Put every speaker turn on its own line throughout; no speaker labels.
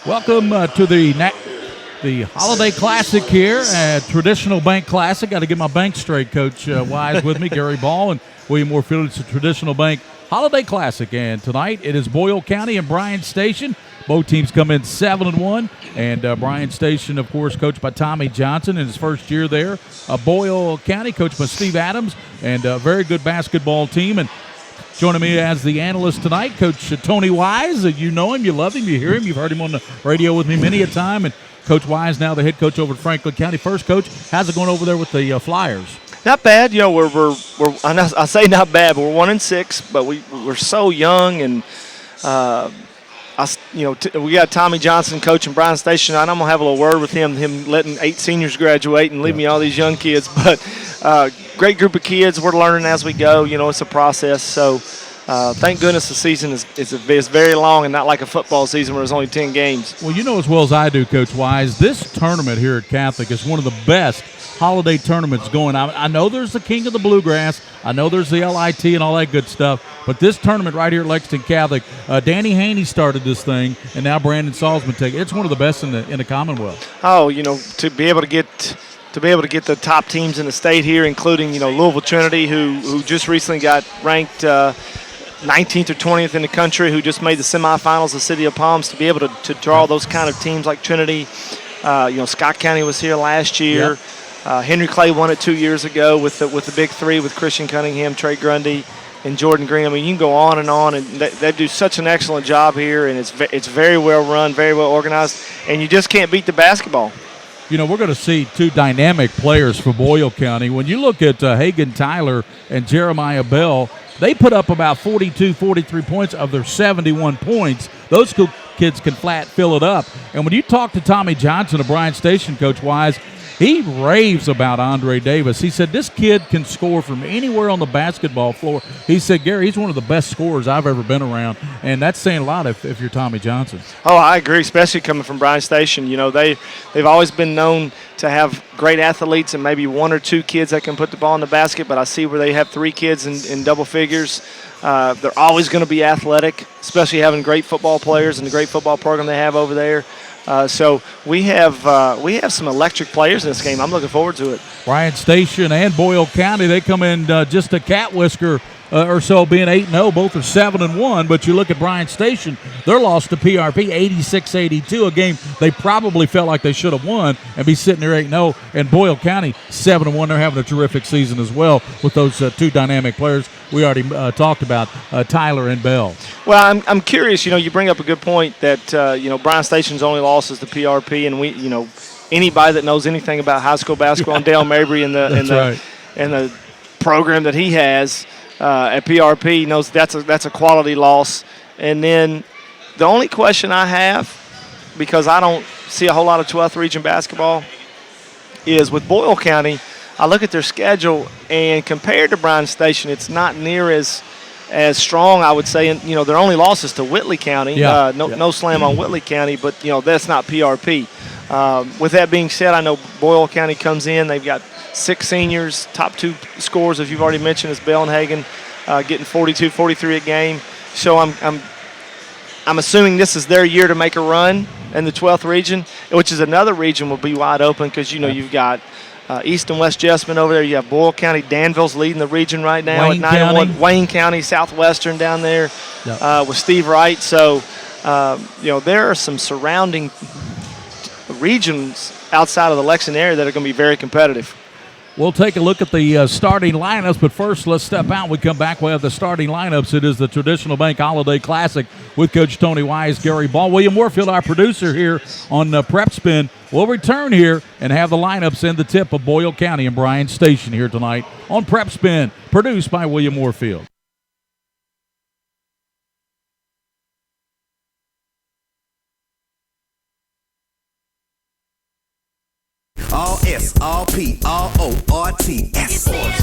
Welcome to the Holiday Classic here at Traditional Bank Classic. Got to get my bank straight. Coach Wise with me, Gary Ball and William Moorfield. It's a Traditional Bank Holiday Classic, and tonight it is Boyle County and Bryan Station. Both teams come in 7-1, and Bryan Station, of course, coached by Tommy Johnson in his first year there. Boyle County, coached by Steve Adams, and a very good basketball team. And joining me as the analyst tonight, Coach Tony Wise. You know him, you love him, you hear him. You've heard him on the radio with me many a time. And Coach Wise, now the head coach over at Franklin County. First, Coach, how's it going over there with the Flyers?
Not bad. You know, we're I say not bad, but we're 1-6. But we're so young, and we got Tommy Johnson coaching Bryan Station tonight. I'm gonna have a little word with him letting 8 seniors graduate and leave me all these young kids. But great group of kids. We're learning as we go. You know, it's a process. So thank goodness the season is very long and not like a football season where there's only 10 games.
Well, you know as well as I do, Coach Wise, this tournament here at Catholic is one of the best holiday tournaments going. I know there's the King of the Bluegrass. I know there's the LIT and all that good stuff. But this tournament right here at Lexington Catholic, Danny Haney started this thing, and now Brandon Salzman take it. It's one of the best in the Commonwealth.
Oh, you know, to be able to get the top teams in the state here, including, you know, Louisville Trinity, who just recently got ranked 19th or 20th in the country, who just made the semifinals of City of Palms, to be able to draw those kind of teams like Trinity. Scott County was here last year.
Yep.
Henry Clay won it 2 years ago with the big three with Christian Cunningham, Trey Grundy, and Jordan Green. I mean, you can go on, and they do such an excellent job here, and it's very well run, very well organized, and you just can't beat the basketball.
You know, we're going to see two dynamic players for Boyle County. When you look at Hagan Tyler and Jeremiah Bell, they put up about 42, 43 points of their 71 points. Those kids can flat fill it up. And when you talk to Tommy Johnson of Bryan Station, Coach Wise, he raves about Andre Davis. He said this kid can score from anywhere on the basketball floor. He said, Gary, he's one of the best scorers I've ever been around, and that's saying a lot if you're Tommy Johnson.
Oh, I agree, especially coming from Bryan Station. You know, they've always been known to have great athletes and maybe one or two kids that can put the ball in the basket, but I see where they have 3 kids in double figures. They're always going to be athletic, especially having great football players and the great football program they have over there. So we have some electric players in this game. I'm looking forward to it.
Bryan Station and Boyle County, they come in just a cat whisker or so, being 8-0. Both are 7-1. But you look at Bryan Station, their loss to PRP, 86-82, a game they probably felt like they should have won and be sitting there 8-0. And Boyle County, 7-1. They're having a terrific season as well with those two dynamic players we already talked about, Tyler and Bell.
Well, I'm curious. You know, you bring up a good point that Bryan Station's only loss is the PRP, and anybody that knows anything about high school basketball and Dale Mabry and the program that he has at PRP knows that's a quality loss. And then the only question I have, because I don't see a whole lot of 12th region basketball, is with Boyle County. I look at their schedule, and compared to Bryan Station, it's not near as strong, I would say. And their only loss is to Whitley County. No slam on Whitley County, but that's not PRP. With that being said, I know Boyle County comes in. They've got 6 seniors. Top 2 scorers, as you've already mentioned, is Bell and Hagan, getting 42, 43 a game. So I'm assuming this is their year to make a run in the 12th region, which is another region will be wide open because you've got East and West Jessamine over there. You have Boyle County. Danville's leading the region right now at 9-1. Wayne County, Southwestern down there with Steve Wright. So, there are some surrounding regions outside of the Lexington area that are going to be very competitive.
We'll take a look at the starting lineups, but first let's step out. We come back, we have the starting lineups. It is the Traditional Bank Holiday Classic with Coach Tony Wise, Gary Ball. William Moorfield, our producer here on PrepSpin, will return here and have the lineups and the tip of Boyle County and Bryan Station here tonight on PrepSpin, produced by William Moorfield.
All S, all P, all O, R, T, S. Sports.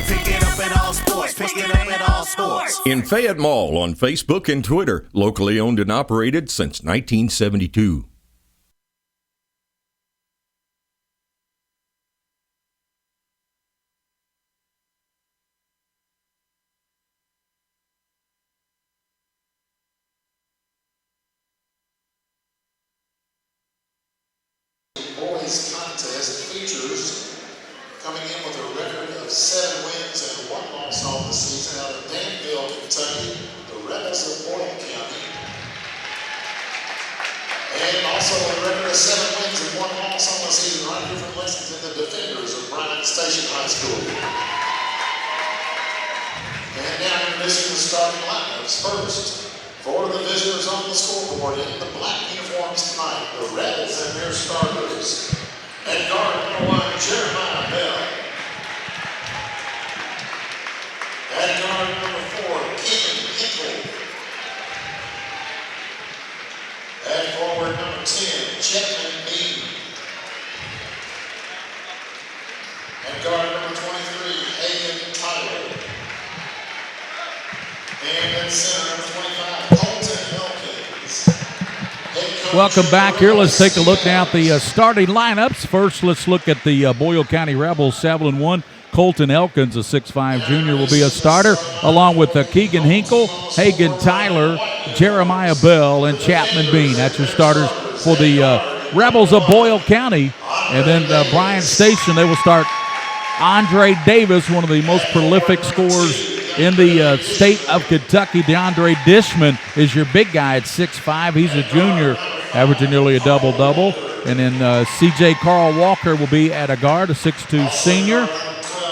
Pick it up at all sports. Pick it up at all sports.
In Fayette Mall on Facebook and Twitter, locally owned and operated since 1972.
boys contest features coming in with a record of 7 wins and 1 loss on the season out of Danville, Kentucky, the Rebels of Boyle County. And also a record of 7 wins and 1 loss on the season right here from Lexington, the Defenders of Bryan Station High School. And now introducing the starting lineups. First, for the visitors on the scoreboard in the black uniforms tonight, the Rebels and their starters. At guard number 1, Jeremiah Bell. At guard number 4, Keegan Hinkle. At forward number 10, Chetman Mead. At guard number 23, Hagen Tyler. And at center number 25, Colton Elkins.
Welcome back here. Let's take a look now at the starting lineups. First, let's look at the Boyle County Rebels 7-1. Colton Elkins, a 6'5 junior, will be a starter, along with Keegan Hinkle, Hagen Tyler, Jeremiah Bell, and Chapman Bean. That's your starters for the Rebels of Boyle County. And then Bryan Station, they will start Andre Davis, one of the most prolific scorers in the state of Kentucky. DeAndre Dishman is your big guy at 6'5". He's a junior, averaging nearly a double-double. And then C.J. Carl Walker will be at a guard, a 6'2 senior.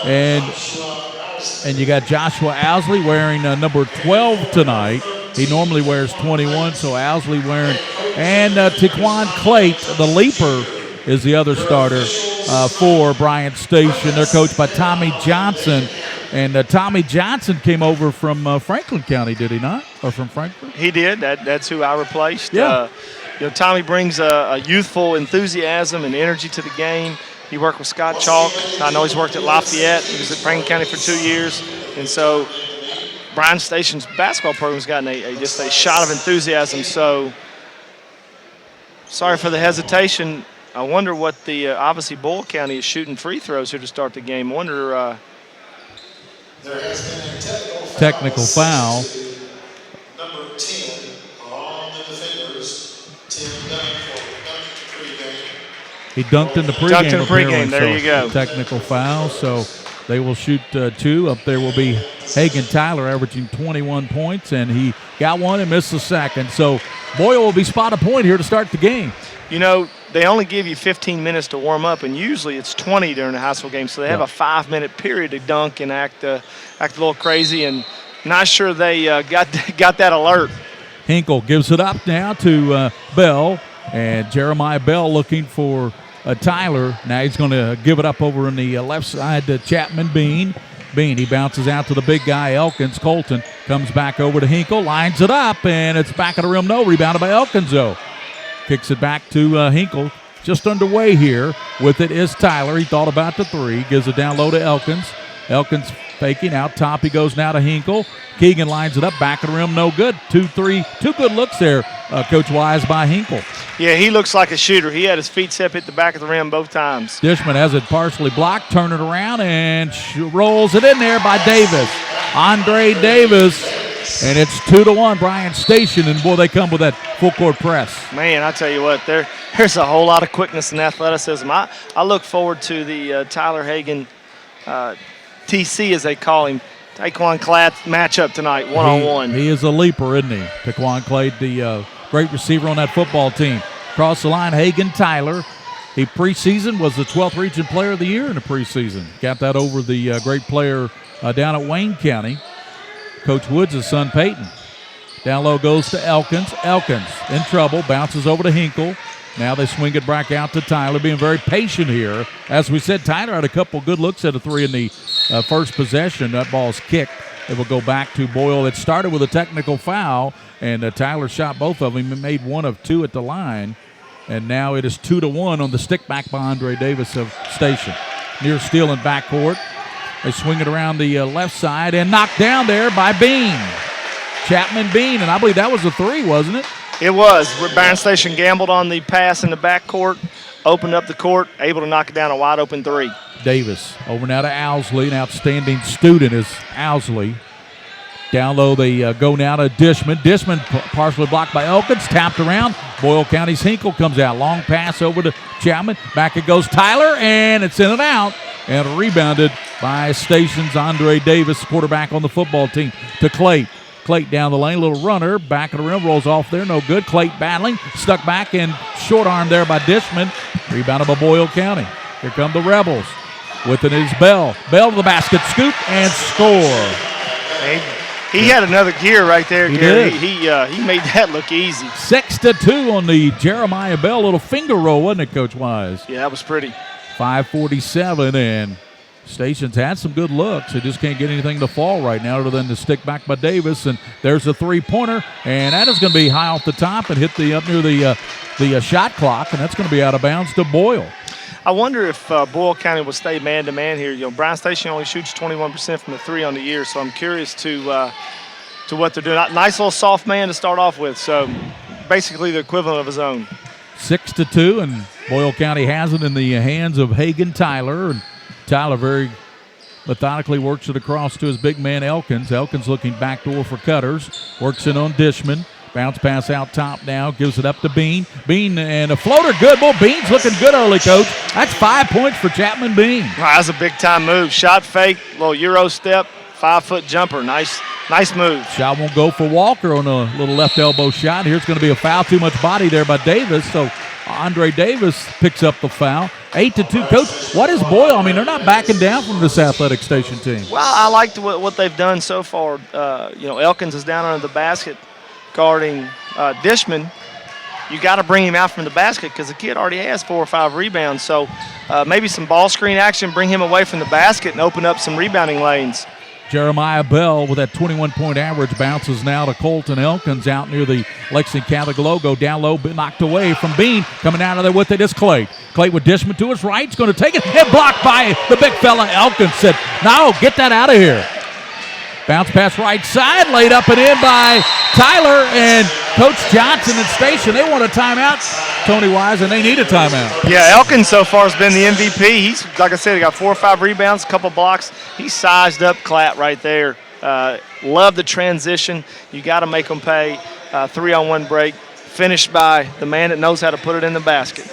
And you got Joshua Owsley wearing number 12 tonight. He normally wears 21, so Owsley wearing. And Taquan Clate, the leaper, is the other starter for Bryan Station. They're coached by Tommy Johnson. And Tommy Johnson came over from Franklin County, did he not? Or from Franklin?
He did. That's who I replaced.
Yeah.
Tommy brings a youthful enthusiasm and energy to the game. He worked with Scott Chalk. I know he's worked at Lafayette. He was at Franklin County for 2 years. And so Bryan Station's basketball program's gotten just a shot of enthusiasm. So sorry for the hesitation. I wonder what the obviously Boyle County is shooting free throws here to start the game. I wonder.
There has been a
technical foul.
Number 10 on the Defenders. Tim Dunn for pregame.
He dunked in the pregame.
Dunked in the pregame. There you go.
Technical foul. So they will shoot 2. Up there will be Hagen Tyler, averaging 21 points, and he got one and missed the second. So Boyle will be spot a point here to start the game.
They only give you 15 minutes to warm up, and usually it's 20 during a high school game. So they have a 5-minute period to dunk and act a little crazy. And not sure they got that alert.
Hinkle gives it up now to Bell, and Jeremiah Bell looking for Tyler. Now he's going to give it up over on the left side to Chapman Bean. He bounces out to the big guy, Elkins. Colton comes back over to Hinkle, lines it up, and it's back of the rim. No, rebounded by Elkins, though. Kicks it back to Hinkle. Just underway here. With it is Tyler. He thought about the 3. Gives it down low to Elkins. Elkins faking out top. He goes now to Hinkle. Keegan lines it up. Back of the rim. No good. 2-3. 2 good looks there, Coach Wise, by Hinkle.
Yeah, he looks like a shooter. He had his feet set hit the back of the rim both times.
Dishman has it partially blocked. Turn it around and rolls it in there by Davis. Andre Davis. And it's 2-1 Bryan Station, and boy, they come with that full court press.
Man, I tell you what, there's a whole lot of quickness and athleticism. I look forward to the Tyler Hagen TC, as they call him, Taquan Clate matchup tonight, one-on-one.
He is a leaper, isn't he? Taquan Clate, the great receiver on that football team. Across the line, Hagen Tyler. He preseason was the 12th Region Player of the Year in the preseason. Got that over the great player down at Wayne County. Coach Woods' son, Peyton. Down low goes to Elkins. Elkins in trouble, bounces over to Hinkle. Now they swing it back out to Tyler, being very patient here. As we said, Tyler had a couple good looks at a 3 in the first possession. That ball's kicked. It will go back to Boyle. It started with a technical foul, and Tyler shot both of them. He made 1 of 2 at the line, and now it is 2-1 on the stick back by Andre Davis of Station. Near steal in backcourt. They swing it around the left side and knocked down there by Bean. Chapman Bean, and I believe that was a 3, wasn't it?
It was. Bryan Station gambled on the pass in the backcourt, opened up the court, able to knock it down a wide-open 3.
Davis over now to Owsley. An outstanding student is Owsley. Down low they go now to Dishman. Dishman partially blocked by Elkins. Tapped around. Boyle County's Hinkle comes out. Long pass over to Chapman. Back it goes Tyler, and it's in and out. And rebounded by Station's Andre Davis, quarterback on the football team, to Clayt. Clayt down the lane, little runner, back of the rim, rolls off there, no good. Clayt battling, stuck back and short arm there by Dishman. Rebounded by Boyle County. Here come the Rebels. With it is Bell. Bell to the basket, scoop, and score.
He had another gear right there,
He
Gary.
did.
He made that look easy.
6-2 on the Jeremiah Bell. Little finger roll, wasn't it, Coach Wise?
Yeah, that was pretty.
5:47, and Station's had some good looks. They just can't get anything to fall right now other than the stick back by Davis. And there's a three-pointer, and that is going to be high off the top and hit up near the shot clock, and that's going to be out of bounds to Boyle.
I wonder if Boyle County will stay man-to-man here. You know, Bryan Station only shoots 21% from the three on the year, so I'm curious to what they're doing. Nice little soft man to start off with, so basically the equivalent of his own.
6-2, and Boyle County has it in the hands of Hagan Tyler, and Tyler very methodically works it across to his big man Elkins. Elkins looking backdoor for cutters, works it on Dishman. Bounce pass out top now, gives it up to Bean. Bean and a floater, good. Well, Bean's looking good early, Coach. That's 5 points for Chapman Bean.
Wow, that's a big-time move. Shot fake, little Euro step, 5-foot jumper. Nice move.
Shot won't go for Walker on a little left elbow shot. Here's going to be a foul, too much body there by Davis. So Andre Davis picks up the foul. 8-2. Coach, what is Boyle? I mean, they're not backing down from this Athletic Station team.
Well, I liked what they've done so far. Elkins is down under the basket guarding Dishman. You got to bring him out from the basket because the kid already has 4 or 5 rebounds. So maybe some ball screen action, bring him away from the basket and open up some rebounding lanes.
Jeremiah Bell with that 21-point average bounces now to Colton Elkins out near the Lexington Catholic logo. Down low, knocked away from Bean. Coming out of there with it is Clayt. Clayt with Dishman to his right. He's going to take it. And blocked by the big fella. Elkins said, no, get that out of here. Bounce pass right side, laid up and in by Tyler, and Coach Johnson and Station, they want a timeout, Tony Wise, and they need a timeout.
Yeah, Elkins so far has been the MVP. He's, like I said, he got 4 or 5 rebounds, a couple blocks. He sized up Clatt right there. Love the transition. You got to make them pay. 3-on-1 break, finished by the man that knows how to put it in the basket.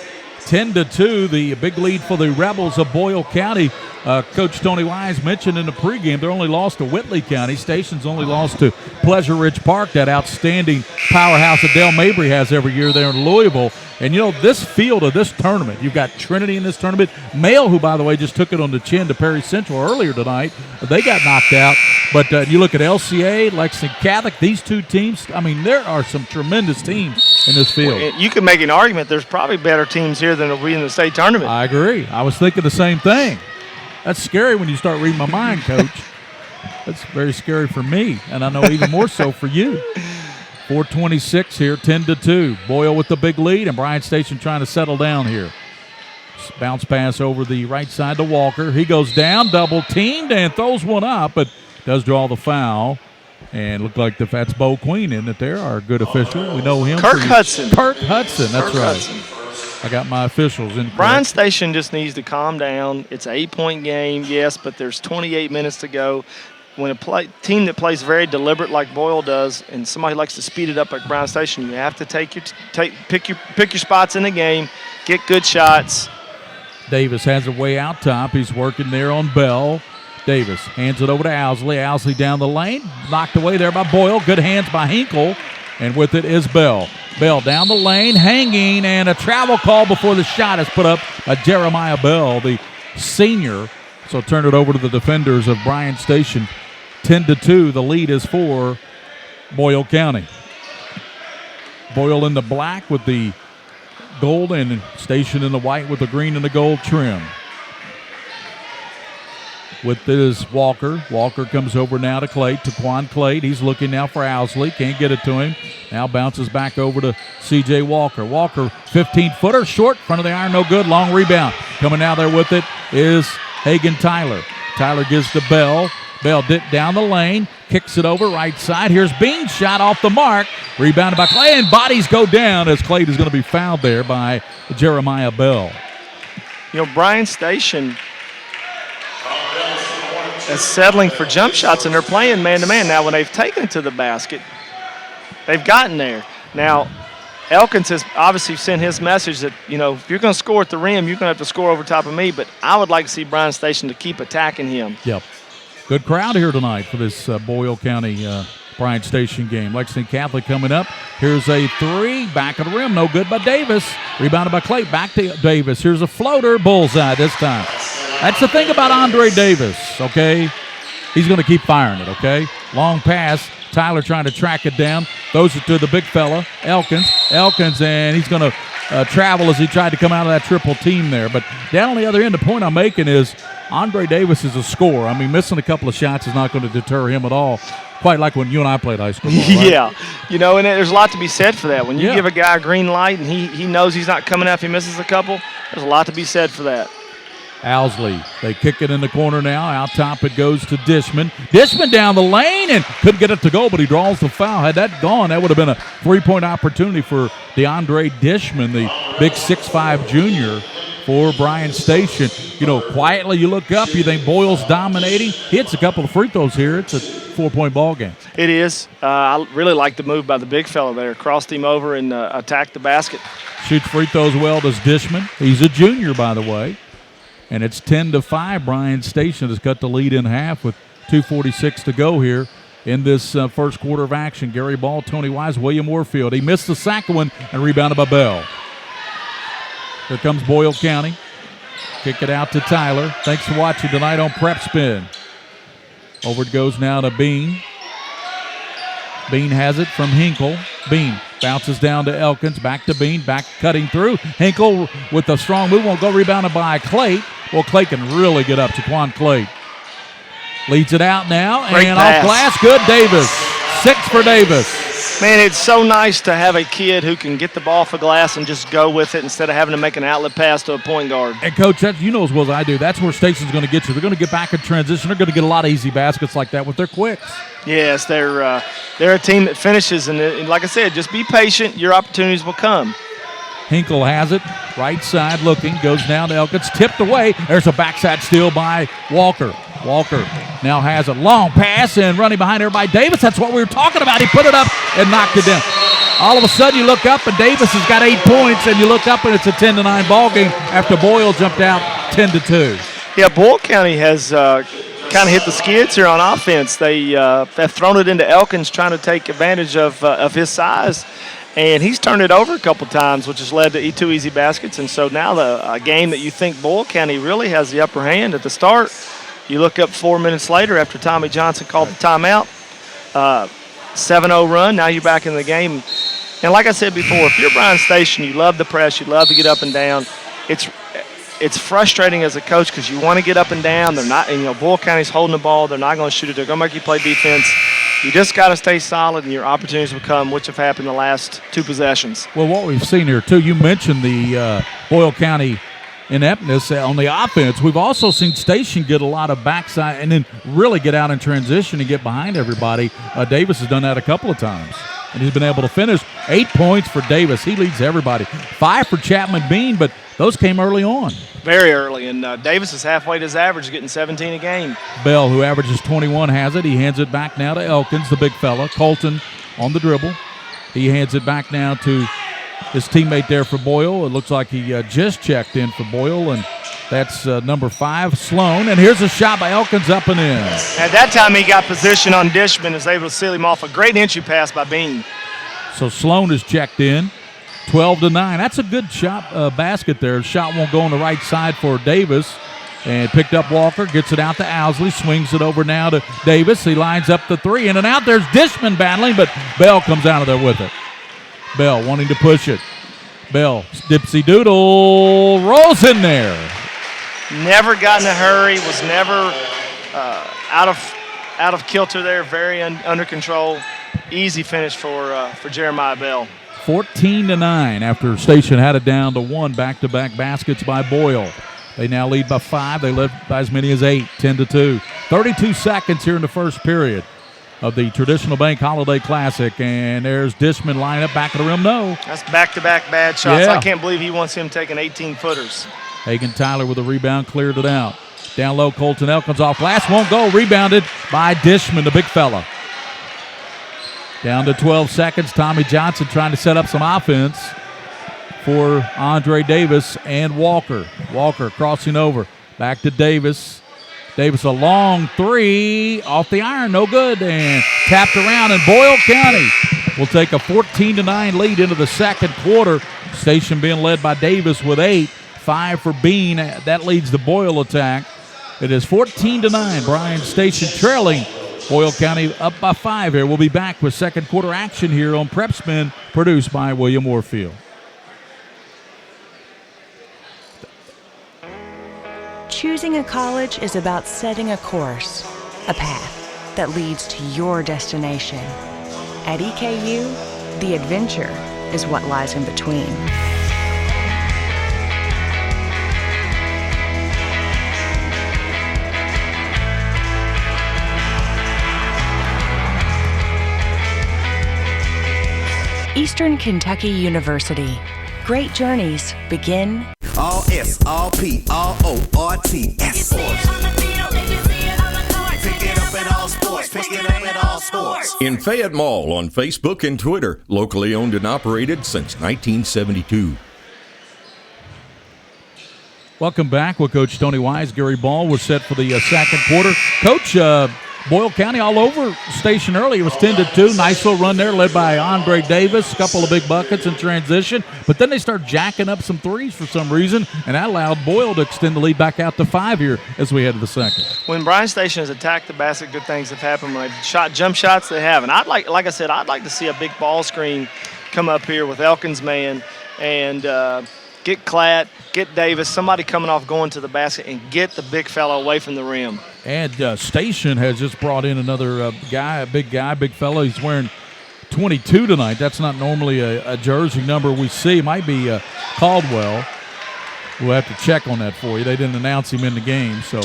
10-2, the big lead for the Rebels of Boyle County. Coach Tony Wise mentioned in the pregame they're only lost to Whitley County. Station's only lost to Pleasure Ridge Park, that outstanding powerhouse that Dale Mabry has every year there in Louisville. And, you know, this field of this tournament, you've got Trinity in this tournament. Mail, who, by the way, just took it on the chin to Perry Central earlier tonight. They got knocked out. But you look at LCA, Lexington Catholic, these two teams, I mean, there are some tremendous teams in this field.
You can make an argument there's probably better teams here than will be in the state tournament.
I agree. I was thinking the same thing. That's scary when you start reading my mind, Coach. That's very scary for me, and I know even more so for you. 4:26 here, 10-2. Boyle with the big lead, and Bryan Station trying to settle down here. Bounce pass over the right side to Walker. He goes down, double teamed, and throws one up, but does draw the foul. And look like that's Bo Queen, isn't it there? Our good official. We know him.
Kurt Hudson.
Kurt Hudson, that's
Kurt
right.
Hudson.
I got my officials in.
Bryan Station just needs to calm down. It's an 8-point game, yes, but there's 28 minutes to go. When a team that plays very deliberate like Boyle does, and somebody likes to speed it up like Bryan Station, you have to pick your spots in the game, get good shots.
Davis has a way out top. He's working there on Bell. Davis hands it over to Owsley. Owsley down the lane, knocked away there by Boyle. Good hands by Hinkle, and with it is Bell. Bell down the lane, hanging, and a travel call before the shot is put up by Jeremiah Bell, the senior. So turn it over to the defenders of Bryan Station. 10-2, the lead is for Boyle County. Boyle in the black with the gold, and Station in the white with the green and the gold trim. With this Walker. Walker comes over now to Clayt, to Quan Clayt. He's looking now for Owsley. Can't get it to him. Now bounces back over to C.J. Walker. Walker, 15-footer, short, front of the iron, no good. Long rebound. Coming out there with it is Hagan Tyler. Tyler gives to Bell. Bell dipped down the lane, kicks it over right side. Here's Bean, shot off the mark. Rebounded by Clay, and bodies go down as Clayt is going to be fouled there by Jeremiah Bell.
You know, Bryan Station is settling for jump shots, and they're playing man-to-man. Now, when they've taken it to the basket, they've gotten there. Now, Elkins has obviously sent his message that, if you're going to score at the rim, you're going to have to score over top of me. But I would like to see Bryan Station to keep attacking him.
Yep. Good crowd here tonight for this Boyle County Bryan Station game. Lexington Catholic coming up. Here's a three. Back of the rim. No good by Davis. Rebounded by Clay. Back to Davis. Here's a floater. Bullseye this time. That's the thing about Andre Davis, okay? He's going to keep firing it, okay? Long pass. Tyler trying to track it down. Throws it to the big fella, Elkins, and he's going to travel as he tried to come out of that triple team there. But down on the other end, the point I'm making is Andre Davis is a scorer. I mean, missing a couple of shots is not going to deter him at all, quite like when you and I played high school ball, right?
Yeah. And there's a lot to be said for that. When you give a guy a green light and he knows he's not coming out if he misses a couple, there's a lot to be said for that.
Owsley, they kick it in the corner now. Out top it goes to Dishman. Dishman down the lane and couldn't get it to go, but he draws the foul. Had that gone, that would have been a three-point opportunity for DeAndre Dishman, the big 6'5 junior for Bryan Station. Quietly you look up, you think Boyle's dominating. He hits a couple of free throws here. It's a 4-point ball game.
It is. I really like the move by the big fella there. Crossed him over and attacked the basket.
Shoots free throws well, does Dishman. He's a junior, by the way. And it's 10-5. Bryan Station has cut the lead in half with 2:46 to go here in this first quarter of action. Gary Ball, Tony Wise, William Warfield. He missed the second one and rebounded by Bell. Here comes Boyle County. Kick it out to Tyler. Thanks for watching tonight on PrepSpin. Over it goes now to Bean. Bean has it from Hinkle. Bean bounces down to Elkins. Back to Bean. Back cutting through. Hinkle with a strong move. Won't go, rebounded by Clay. Well, Clay can really get up. Taquan Clay leads it out now.
Great
and
pass.
Off glass. Good Davis. 6 for Davis.
Man, it's so nice to have a kid who can get the ball off a glass and just go with it instead of having to make an outlet pass to a point guard.
And, Coach, you know as well as I do, that's where Station's going to get you. They're going to get back in transition. They're going to get a lot of easy baskets like that with their quicks.
Yes, they're a team that finishes, and like I said, just be patient. Your opportunities will come.
Hinkle has it, right side looking, goes down to Elkins, tipped away. There's a backside steal by Walker. Walker now has a long pass and running behind everybody. Davis, that's what we were talking about. He put it up and knocked it down. All of a sudden you look up and Davis has got 8 points, and you look up and it's a 10-9 ball game after Boyle jumped out 10-2.
Yeah, Boyle County has kind of hit the skids here on offense. They have thrown it into Elkins trying to take advantage of his size. And he's turned it over a couple times, which has led to 2 easy baskets. And so now a game that you think Boyle County really has the upper hand at the start, you look up 4 minutes later after Tommy Johnson called the timeout, 7-0 run, now you're back in the game. And like I said before, if you're Bryan Station, you love the press, you love to get up and down. It's frustrating as a coach because you want to get up and down. They're not, Boyle County's holding the ball. They're not going to shoot it. They're going to make you play defense. You just got to stay solid, and your opportunities will come, which have happened the last 2 possessions.
Well, what we've seen here, too, you mentioned the Boyle County ineptness on the offense. We've also seen Station get a lot of backside and then really get out in transition and get behind everybody. Davis has done that a couple of times, and he's been able to finish. 8 points for Davis. He leads everybody. 5 for Chapman Bean, but those came early on.
Very early, and Davis is halfway to his average, getting 17 a game.
Bell, who averages 21, has it. He hands it back now to Elkins, the big fella. Colton on the dribble. He hands it back now to his teammate there for Boyle. It looks like he just checked in for Boyle, and that's number 5, Sloan. And here's a shot by Elkins up and in.
At that time, he got position on Dishman and was able to seal him off. A great entry pass by Bean.
So Sloan is checked in. 12-9. That's a good shot basket there. Shot won't go on the right side for Davis. And picked up Walker, gets it out to Owsley, swings it over now to Davis. He lines up the 3, in and out. There's Dishman battling, but Bell comes out of there with it. Bell wanting to push it. Bell, dipsy doodle, rolls in there.
Never got in a hurry, was never out of kilter there, very under control. Easy finish for Jeremiah Bell.
14-9 after Station had it down to 1. Back-to-back baskets by Boyle. They now lead by 5. They led by as many as 8, 10-2. 32 seconds here in the first period of the Traditional Bank Holiday Classic. And there's Dishman lining up back of the rim. No.
That's back-to-back bad shots.
Yeah.
I can't believe he wants him taking 18-footers.
Hagan Tyler with a rebound, cleared it out. Down low, Colton Elkins off glass. Won't go. Rebounded by Dishman, the big fella. Down to 12 seconds. Tommy Johnson trying to set up some offense for Andre Davis and Walker. Walker crossing over. Back to Davis. Davis a long three off the iron. No good. And tapped around. And Boyle County will take a 14-9 lead into the second quarter. Station being led by Davis with 8. 5 for Bean. That leads the Boyle attack. It is 14-9. Bryan Station trailing. Boyle County up by 5 here. We'll be back with second quarter action here on PrepSpin, produced by William Warfield.
Choosing a college is about setting a course, a path that leads to your destination. At EKU, the adventure is what lies in between. Eastern Kentucky University. Great journeys begin.
All S, all P, all O, R, T, S. Sports. Pick it up at all sports. Pick it up at all sports.
In Fayette Mall on Facebook and Twitter, locally owned and operated since 1972.
Welcome back with Coach Tony Wise. Gary Ball was set for the second quarter. Coach, Boyle County all over Station early. It was 10-2. Nice little run there led by Andre Davis. A couple of big buckets in transition. But then they start jacking up some threes for some reason, and that allowed Boyle to extend the lead back out to 5 here as we head to the second.
When Bryan Station has attacked the basket, good things have happened. When they've shot jump shots, they have. And like I said, I'd like to see a big ball screen come up here with Elkins' man and get Klatt, get Davis, somebody coming off going to the basket, and get the big fella away from the rim.
And Station has just brought in another guy, big fella. He's wearing 22 tonight. That's not normally a jersey number we see. It might be Caldwell. We'll have to check on that for you. They didn't announce him in the game. So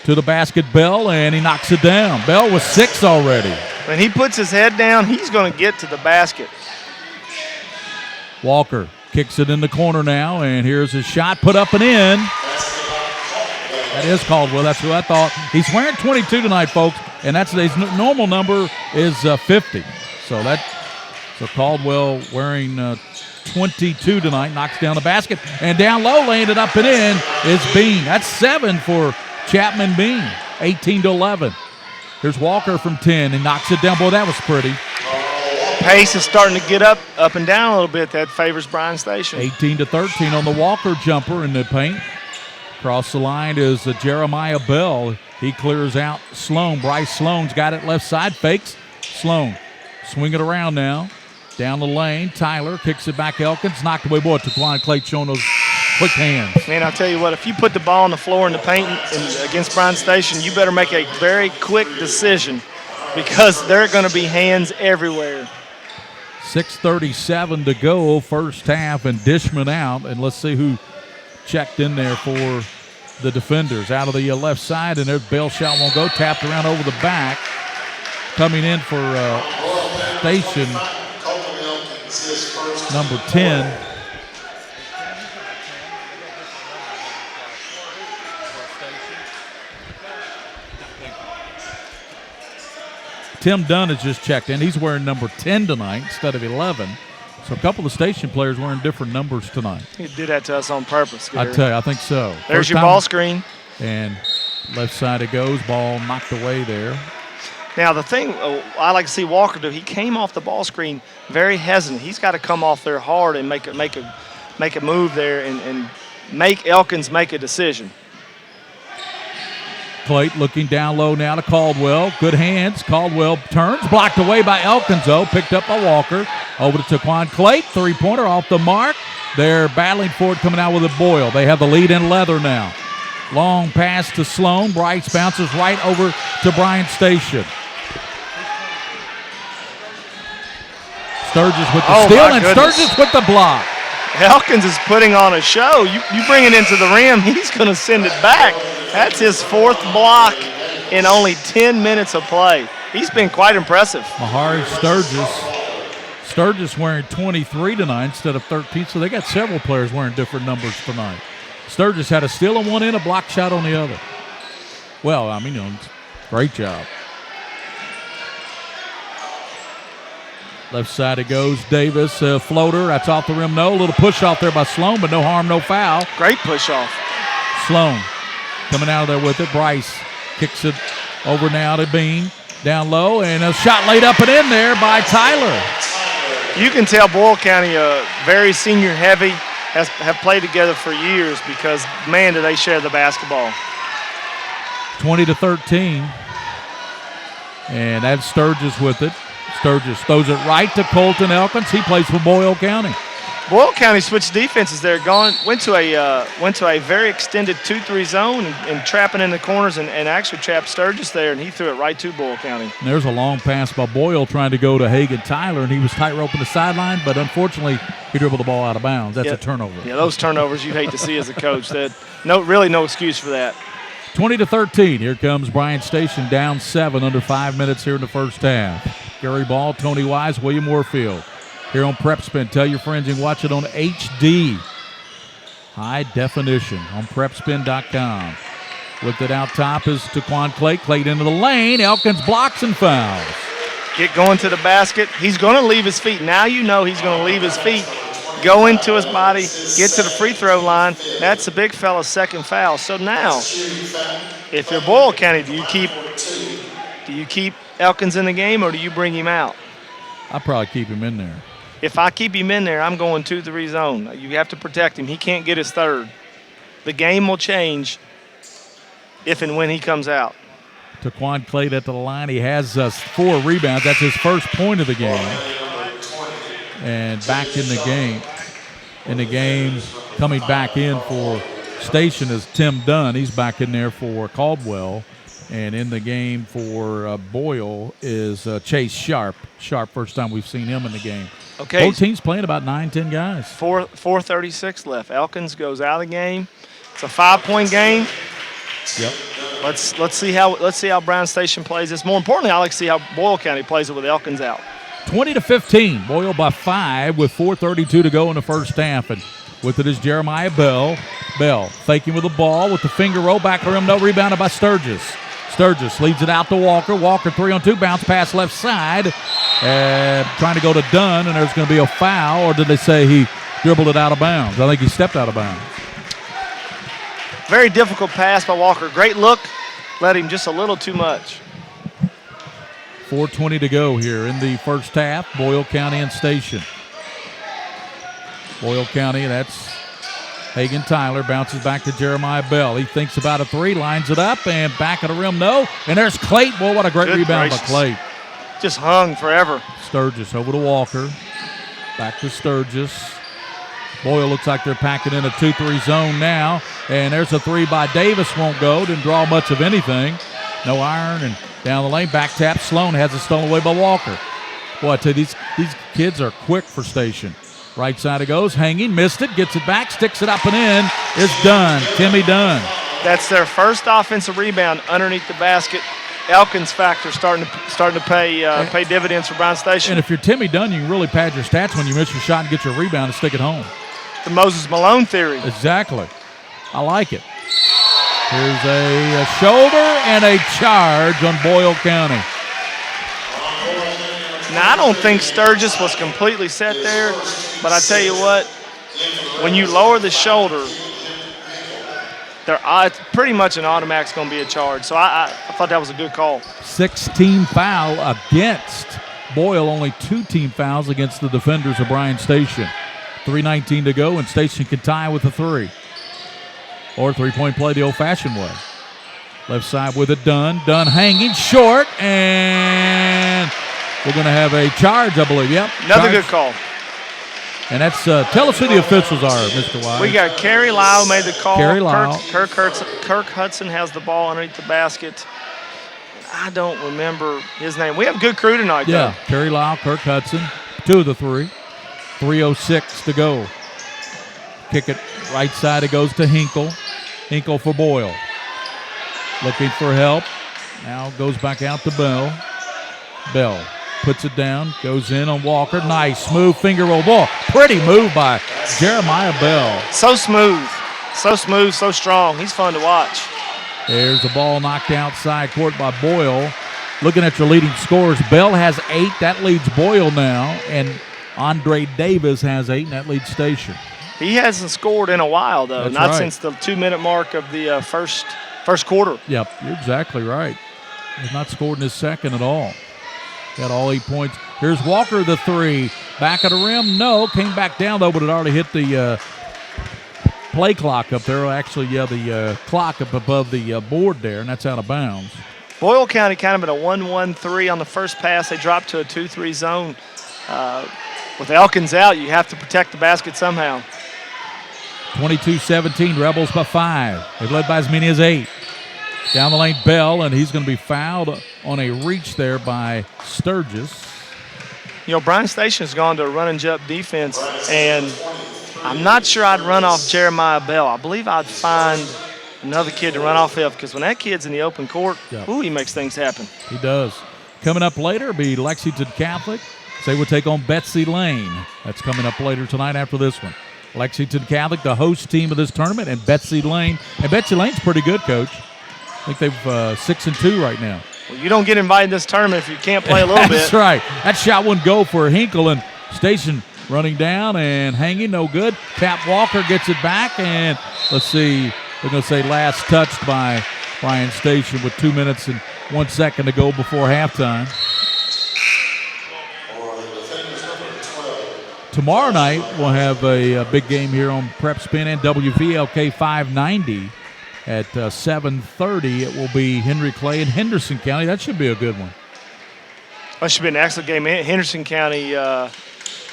to the basket, Bell, and he knocks it down. Bell was 6 already.
When he puts his head down, he's going to get to the basket.
Walker kicks it in the corner now, and here's his shot put up and in. That is Caldwell. That's who I thought. He's wearing 22 tonight, folks, and that's his normal number is 50. So Caldwell wearing 22 tonight, knocks down the basket, and down low, laying it up and in is Bean. That's 7 for Chapman Bean, 18-11. Here's Walker from 10, and knocks it down. Boy, that was pretty.
Pace is starting to get up and down a little bit. That favors Bryan Station.
18-13 on the Walker jumper in the paint. Across the line is Jeremiah Bell. He clears out Sloan. Bryce Sloan's got it left side, fakes. Sloan swing it around now. Down the lane, Tyler kicks it back. Elkins knocked away. Boy, Taquan Clay showing those quick hands.
Man, I'll tell you what, if you put the ball on the floor in the paint against Bryan Station, you better make a very quick decision because there are going to be hands everywhere.
6:37 to go, first half, and Dishman out. And let's see who checked in there for the defenders. Out of the left side, and their bail shot won't go. Tapped around over the back. Coming in for Station, number 10. Tim Dunn has just checked in. He's wearing number 10 tonight instead of 11. So a couple of Station players wearing different numbers tonight.
He did that to us on purpose, Gary.
I tell you, I think so.
There's your ball screen.
And left side it goes. Ball knocked away there.
Now, the thing I like to see Walker do, he came off the ball screen very hesitant. He's got to come off there hard and make a move there and make Elkins make a decision.
Clayt looking down low now to Caldwell. Good hands. Caldwell turns. Blocked away by Elkins, though. Picked up by Walker. Over to Taquan Clayt. Three-pointer off the mark. They're battling for it, coming out with a Boyle. They have the lead in leather now. Long pass to Sloan. Bryce bounces right over to Bryan Station. Sturgis with the steal, and Sturgis with the block.
Elkins is putting on a show. You bring it into the rim, he's going to send it back. That's his 4th block in only 10 minutes of play. He's been quite impressive.
Mahari Sturgis wearing 23 tonight instead of 13, so they got several players wearing different numbers tonight. Sturgis had a steal on one end, a block shot on the other. Well, I mean, great job. Left side it goes. Davis, floater. That's off the rim. No. A little push off there by Sloan, but no harm, no foul.
Great push off.
Sloan coming out of there with it. Bryce kicks it over now to Bean. Down low, and a shot laid up and in there by Tyler.
You can tell Boyle County, very senior heavy, have played together for years because, man, do they share the basketball.
20-13. And that's Sturgis with it. Sturgis throws it right to Colton Elkins. He plays for Boyle County.
Boyle County switched defenses there. Went to a very extended 2-3 zone and trapping in the corners and actually trapped Sturgis there, and he threw it right to Boyle County.
And there's a long pass by Boyle trying to go to Hagan Tyler, and he was tight roping the sideline, but unfortunately he dribbled the ball out of bounds. That's a turnover.
Yeah, those turnovers you hate to see as a coach. No excuse for that.
20-13. Here comes Bryan Station down 7 under 5 minutes here in the first half. Gary Ball, Tony Wise, William Warfield. Here on PrepSpin. Tell your friends you can watch it on HD. High definition on PrepSpin.com. With it out top is Taquan Clay. Clayed into the lane. Elkins blocks and fouls.
Get going to the basket. He's going to leave his feet. Now you know he's going to leave his feet, go into his body, get to the free throw line. That's the big fella's second foul. So now, if you're Boyle County, do you keep Elkins in the game or do you bring him out?
I'll probably keep him in there.
If I keep him in there, I'm going 2-3 zone. You have to protect him. He can't get his third. The game will change if and when he comes out.
Taquan Clay at the line. He has 4 rebounds. That's his first point of the game. And back in the game. In the game, coming back in for Station is Tim Dunn. He's back in there for Caldwell. And in the game for Boyle is Chase Sharp. Sharp, first time we've seen him in the game.
Okay.
Both teams playing about 9-10 guys.
4:36 left. Elkins goes out of the game. It's a 5-point game.
Yep.
Let's see how Bryan Station plays this. More importantly, I like to see how Boyle County plays it with Elkins out.
20-15. Boyle by 5 with 4:32 to go in the first half. And with it is Jeremiah Bell. Bell faking with the ball with the finger roll back to rim. No, rebounded by Sturgis. Sturgis leads it out to Walker. Walker 3-on-2 bounce pass left side. Trying to go to Dunn, and there's going to be a foul. Or did they say he dribbled it out of bounds? I think he stepped out of bounds.
Very difficult pass by Walker. Great look. Led him just a little too much.
4:20 to go here in the first half. Boyle County and Station. Boyle County, that's Hagan Tyler, bounces back to Jeremiah Bell. He thinks about a 3, lines it up, and back of the rim, no. And there's Clayton. Boy, what a great rebound by Clayton.
Just hung forever.
Sturgis over to Walker. Back to Sturgis. Boyle looks like they're packing in a 2-3 zone now. And there's a 3 by Davis, won't go. Didn't draw much of anything. No iron, and down the lane, back tap. Sloan has it stolen away by Walker. Boy, I tell you, these kids are quick for Station. Right side it goes, hanging, missed it, gets it back, sticks it up and in. It's Dunn, Timmy Dunn.
That's their first offensive rebound underneath the basket. Elkins factor starting to pay dividends for Bryan Station.
And if you're Timmy Dunn, you can really pad your stats when you miss your shot and get your rebound and stick it home.
The Moses Malone theory.
Exactly. I like it. Here's a shoulder and a charge on Boyle County.
Now, I don't think Sturgis was completely set there, but I tell you what, when you lower the shoulder, it's pretty much an automatic's going to be a charge. So I thought that was a good call.
6-team foul against Boyle, only 2 team fouls against the defenders of Bryan Station. 3:19 to go, and Station can tie with a 3. Or 3-point play the old-fashioned way. Left side with it, Dunn. Dunn hanging short, and we're going to have a charge, I believe. Yep.
Another
charge.
good call.
And that's tell us who the officials are, Mr. Wise.
We got Kerry Lyle made the call.
Kerry Lyle.
Kirk Hudson has the ball underneath the basket. I don't remember his name. We have a good crew tonight,
yeah,
though.
Kerry Lyle, Kirk Hudson, 2 of the 3. 3:06 to go. Kick it right side. It goes to Hinkle. Hinkle for Boyle. Looking for help. Now goes back out to Bell. Bell puts it down. Goes in on Walker. Nice smooth finger roll ball. Pretty move by Jeremiah Bell.
So smooth, so strong. He's fun to watch.
There's the ball knocked outside court by Boyle. looking at your leading scores, Bell has 8. That leads Boyle now. And Andre Davis has 8, and that leads Station.
He hasn't scored in a while, though.
That's
Not
right.
since the 2-minute mark of the first quarter.
Yep, you're exactly right. He's not scored in his second at all. Got all 8 points. Here's Walker, the 3. Back of the rim, no. Came back down, though, but it already hit the play clock up there. Actually, the clock up above the board there, and that's out of bounds.
Boyle County kind of in a 1-1-3 on the first pass. They dropped to a 2-3 zone. With Elkins out, you have to protect the basket somehow.
22-17, Rebels by 5. They've led by as many as 8. Down the lane, Bell, and he's going to be fouled on a reach there by Sturgis.
You know, Bryan Station has gone to a run and jump defense, and I'm not sure I'd run off Jeremiah Bell. I believe I'd find another kid to run off of, because when that kid's in the open court, he makes things happen.
He does. Coming up later will be Lexington Catholic. They will take on Betsy Lane. That's coming up later tonight after this one. Lexington Catholic, the host team of this tournament, and Betsy Lane. And Betsy Lane's pretty good, Coach. I think they've 6-2 right now.
Well, you don't get invited to this tournament if you can't play a little bit.
That's right. That shot wouldn't go for Hinkle, and Station running down and hanging, no good. Cap Walker gets it back, and let's see, we're going to say last touched by Bryan Station with 2 minutes and 1 second to go before halftime. Tomorrow night we'll have a big game here on PrepSpin and WVLK 590 at 7:30. It will be Henry Clay and Henderson County. That should be a good one.
That should be an excellent game. Henderson County, a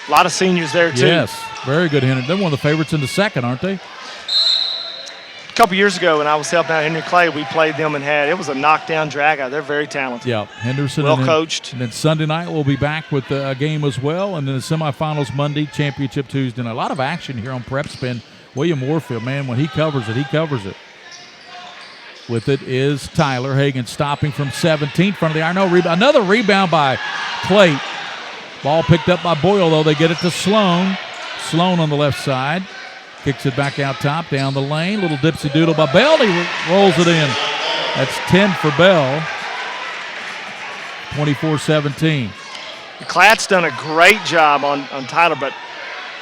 lot of seniors there, too.
Yes, very good. Henderson. They're one of the favorites in the second, aren't they?
A couple years ago when I was helping out Henry Clay, we played them and it was a knockdown drag-out. They're very talented.
Yeah, Henderson.
Well coached.
And then Sunday night we'll be back with a game as well. And then the semifinals Monday, championship Tuesday. And a lot of action here on PrepSpin. William Warfield, man, when he covers it, he covers it. With it is Tyler Hagan stopping from 17, front of the iron. No rebound. Another rebound by Clay. Ball picked up by Boyle, though. They get it to Sloan. Sloan on the left side. Kicks it back out top, down the lane. Little dipsy doodle by Bell. He rolls it in. That's 10 for Bell. 24-17.
Klatt's done a great job on Tyler, but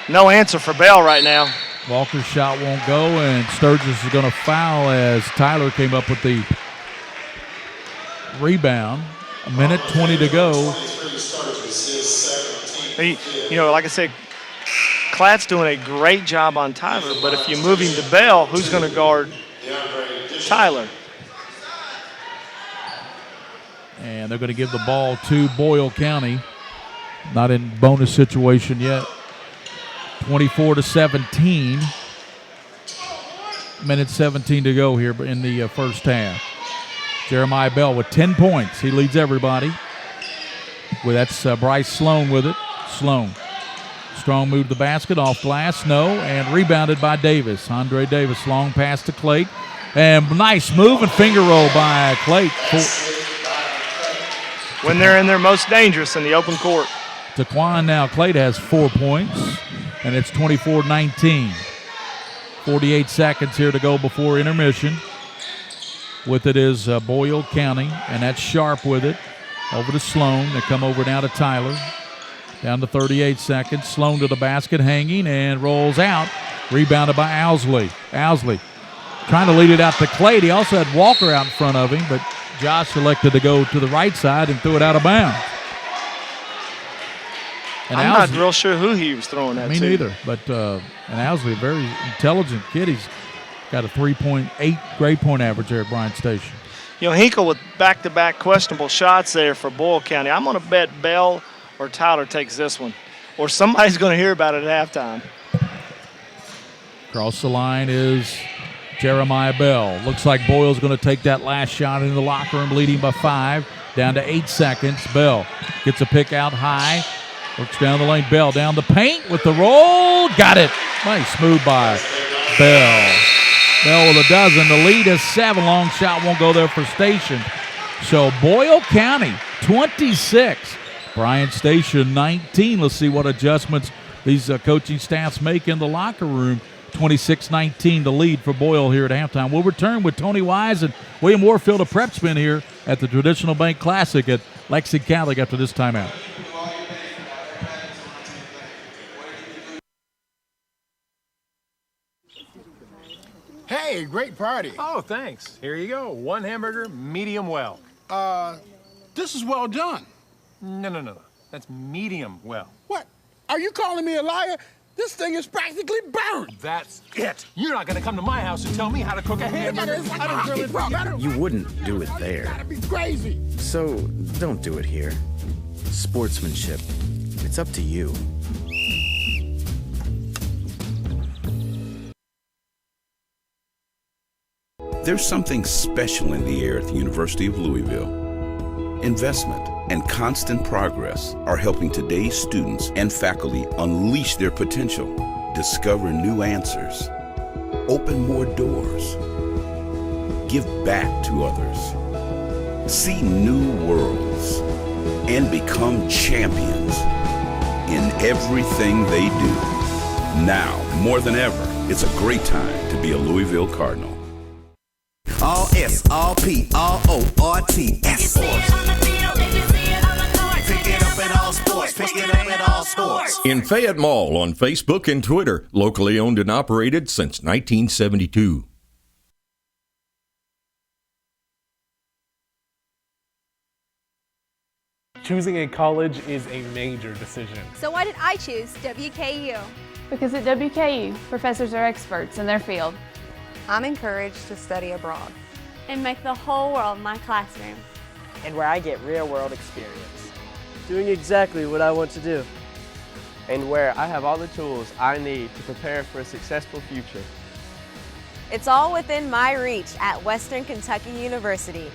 no answer for Bell right now.
Walker's shot won't go, and Sturgis is going to foul as Tyler came up with the rebound. 1:20 to go.
Like I said, Klatt's doing a great job on Tyler, but if you move him to Bell, who's going to guard Tyler?
And they're going to give the ball to Boyle County. Not in bonus situation yet. 24-17. 1:17 to go here in the first half. Jeremiah Bell with 10 points. He leads everybody. That's Bryce Sloan with it. Sloan. Strong move to the basket, off glass, no, and rebounded by Davis. Andre Davis, long pass to Clay. And nice move and finger roll by Clay.
When they're in their most dangerous in the open court.
Taquan now. Clay has 4 points, and it's 24-19. 48 seconds here to go before intermission. With it is Boyle County, and that's Sharp with it. Over to Sloan. They come over now to Tyler. Down to 38 seconds. Sloan to the basket, hanging, and rolls out. Rebounded by Owsley. Owsley trying to lead it out to Clay. He also had Walker out in front of him, but Josh elected to go to the right side and threw it out of bounds. And
I'm not real sure who he was throwing at.
Me neither, but and Owsley, a very intelligent kid. He's got a 3.8 grade point average there at Bryan Station.
Hinkle with back-to-back questionable shots there for Boyle County. I'm going to bet Bell or Tyler takes this one, or somebody's going to hear about it at halftime.
Across the line is Jeremiah Bell. Looks like Boyle's going to take that last shot into the locker room, leading by 5. Down to 8 seconds. Bell gets a pick out high. Works down the lane. Bell down the paint with the roll. Got it. Nice move by Bell. Bell with a dozen. The lead is 7. Long shot won't go there for Station. So Boyle County 26. Bryan Station 19. Let's see what adjustments these coaching staffs make in the locker room. 26-19 the lead for Boyle here at halftime. We'll return with Tony Wise and William Warfield of PrepSpin here at the Traditional Bank Classic at Lexington Catholic after this timeout.
Hey, great party.
Oh, thanks. Here you go. One hamburger, medium well.
This is well done.
No. That's medium well.
What? Are you calling me a liar? This thing is practically burnt.
That's it. You're not gonna come to my house and tell me how to cook a hamburger. I don't grill it.
You wouldn't do it there.
Gotta be crazy.
So don't do it here. Sportsmanship. It's up to you.
There's something special in the air at the University of Louisville. Investment and constant progress are helping today's students and faculty unleash their potential, discover new answers, open more doors, give back to others, see new worlds, and become champions in everything they do. Now, more than ever, it's a great time to be a Louisville Cardinal.
All S, all P, all O, R, T, S. Pick it up at all sports. Pick it up at all sports.
In Fayette Mall on Facebook and Twitter, locally owned and operated since 1972.
Choosing a college is a major decision.
So why did I choose WKU?
Because at WKU, professors are experts in their field.
I'm encouraged to study abroad and make the whole world my classroom.
And where I get real-world experience. Doing exactly what I want to do. And where I have all the tools I need to prepare for a successful future.
It's all within my reach at Western Kentucky University.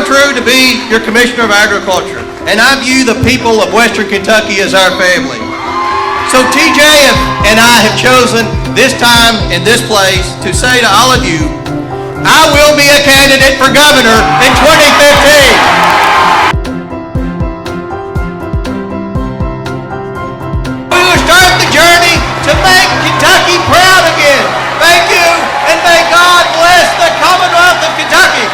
come true to be your Commissioner of Agriculture, and I view the people of Western Kentucky as our family. So TJ and I have chosen this time and this place to say to all of you, I will be a candidate for governor in 2015. We will start the journey to make Kentucky proud again. Thank you, and may God bless the Commonwealth of Kentucky.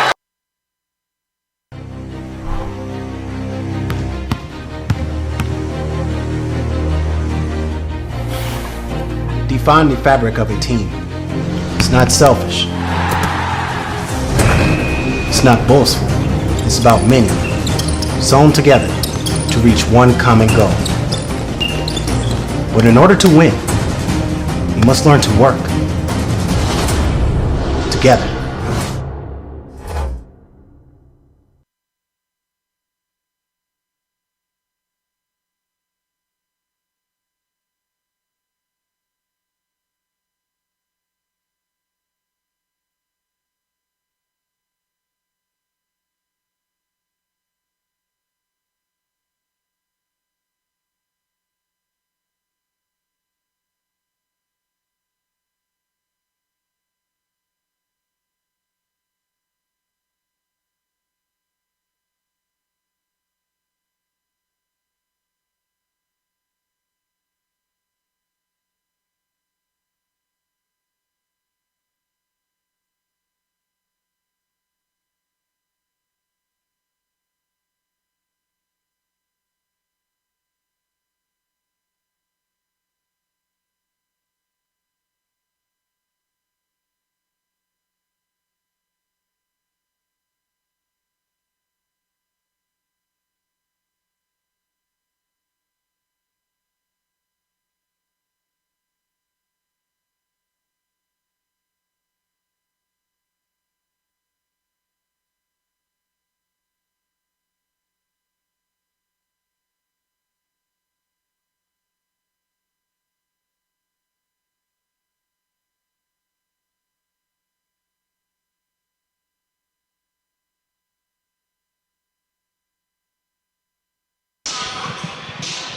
Define the fabric of a team. It's not selfish. It's not boastful. It's about many, sewn together to reach one common goal. But in order to win, we must learn to work together.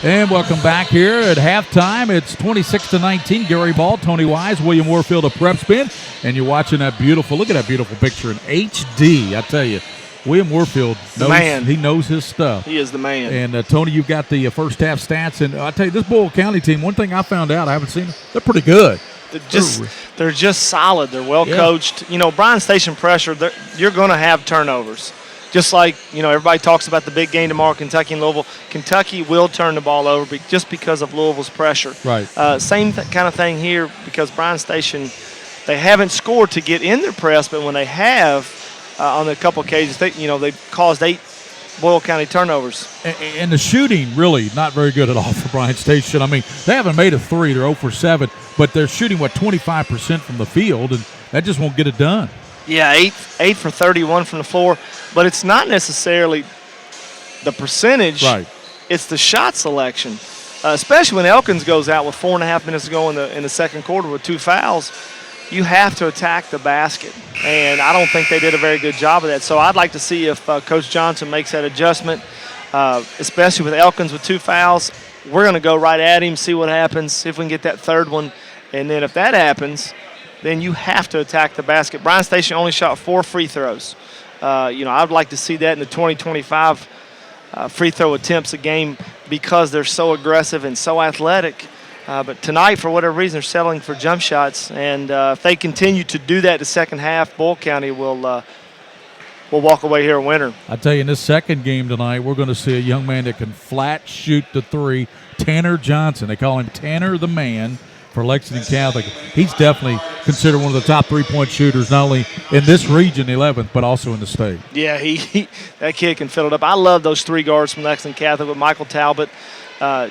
And welcome back here at halftime. It's 26-19. Gary Ball, Tony Wise, William Warfield of PrepSpin. And you're watching that beautiful, look at that beautiful picture in HD. I tell you, William Warfield knows, he knows his stuff.
He is the man.
And Tony, you've got the first half stats. And I tell you, this Boyle County team, one thing I found out, I haven't seen them, they're pretty good.
They're just solid. They're well coached. You know, Bryan Station pressure, you're going to have turnovers. Just like, you know, everybody talks about the big game tomorrow, Kentucky and Louisville. Kentucky will turn the ball over just because of Louisville's pressure.
Right.
Same kind of thing here because Bryan Station, they haven't scored to get in their press, but when they have, on a couple occasions, they've caused 8 Boyle County turnovers.
And the shooting, really, not very good at all for Bryan Station. I mean, they haven't made a 3. They're 0 for 7, but they're shooting, 25% from the field, and that just won't get it done.
Yeah, 8 for 31 from the floor, but it's not necessarily the percentage.
Right.
It's the shot selection, especially when Elkins goes out with 4.5 minutes to go in the second quarter with 2 fouls. You have to attack the basket, and I don't think they did a very good job of that. So I'd like to see if Coach Johnson makes that adjustment, especially with Elkins with 2 fouls. We're going to go right at him, see what happens, see if we can get that third one, and then if that happens, then you have to attack the basket. Bryan Station only shot 4 free throws. I'd like to see that in the 20-25 free throw attempts a game because they're so aggressive and so athletic. But tonight, for whatever reason, they're settling for jump shots. And if they continue to do that the second half, Boyle County will walk away here a winner.
I tell you, in this second game tonight, we're going to see a young man that can flat shoot the 3, Tanner Johnson. They call him Tanner the Man for Lexington Catholic. He's definitely considered one of the top 3-point shooters, not only in this region, 11th, but also in the state.
Yeah, that kid can fill it up. I love those 3 guards from Lexington Catholic with Michael Talbot,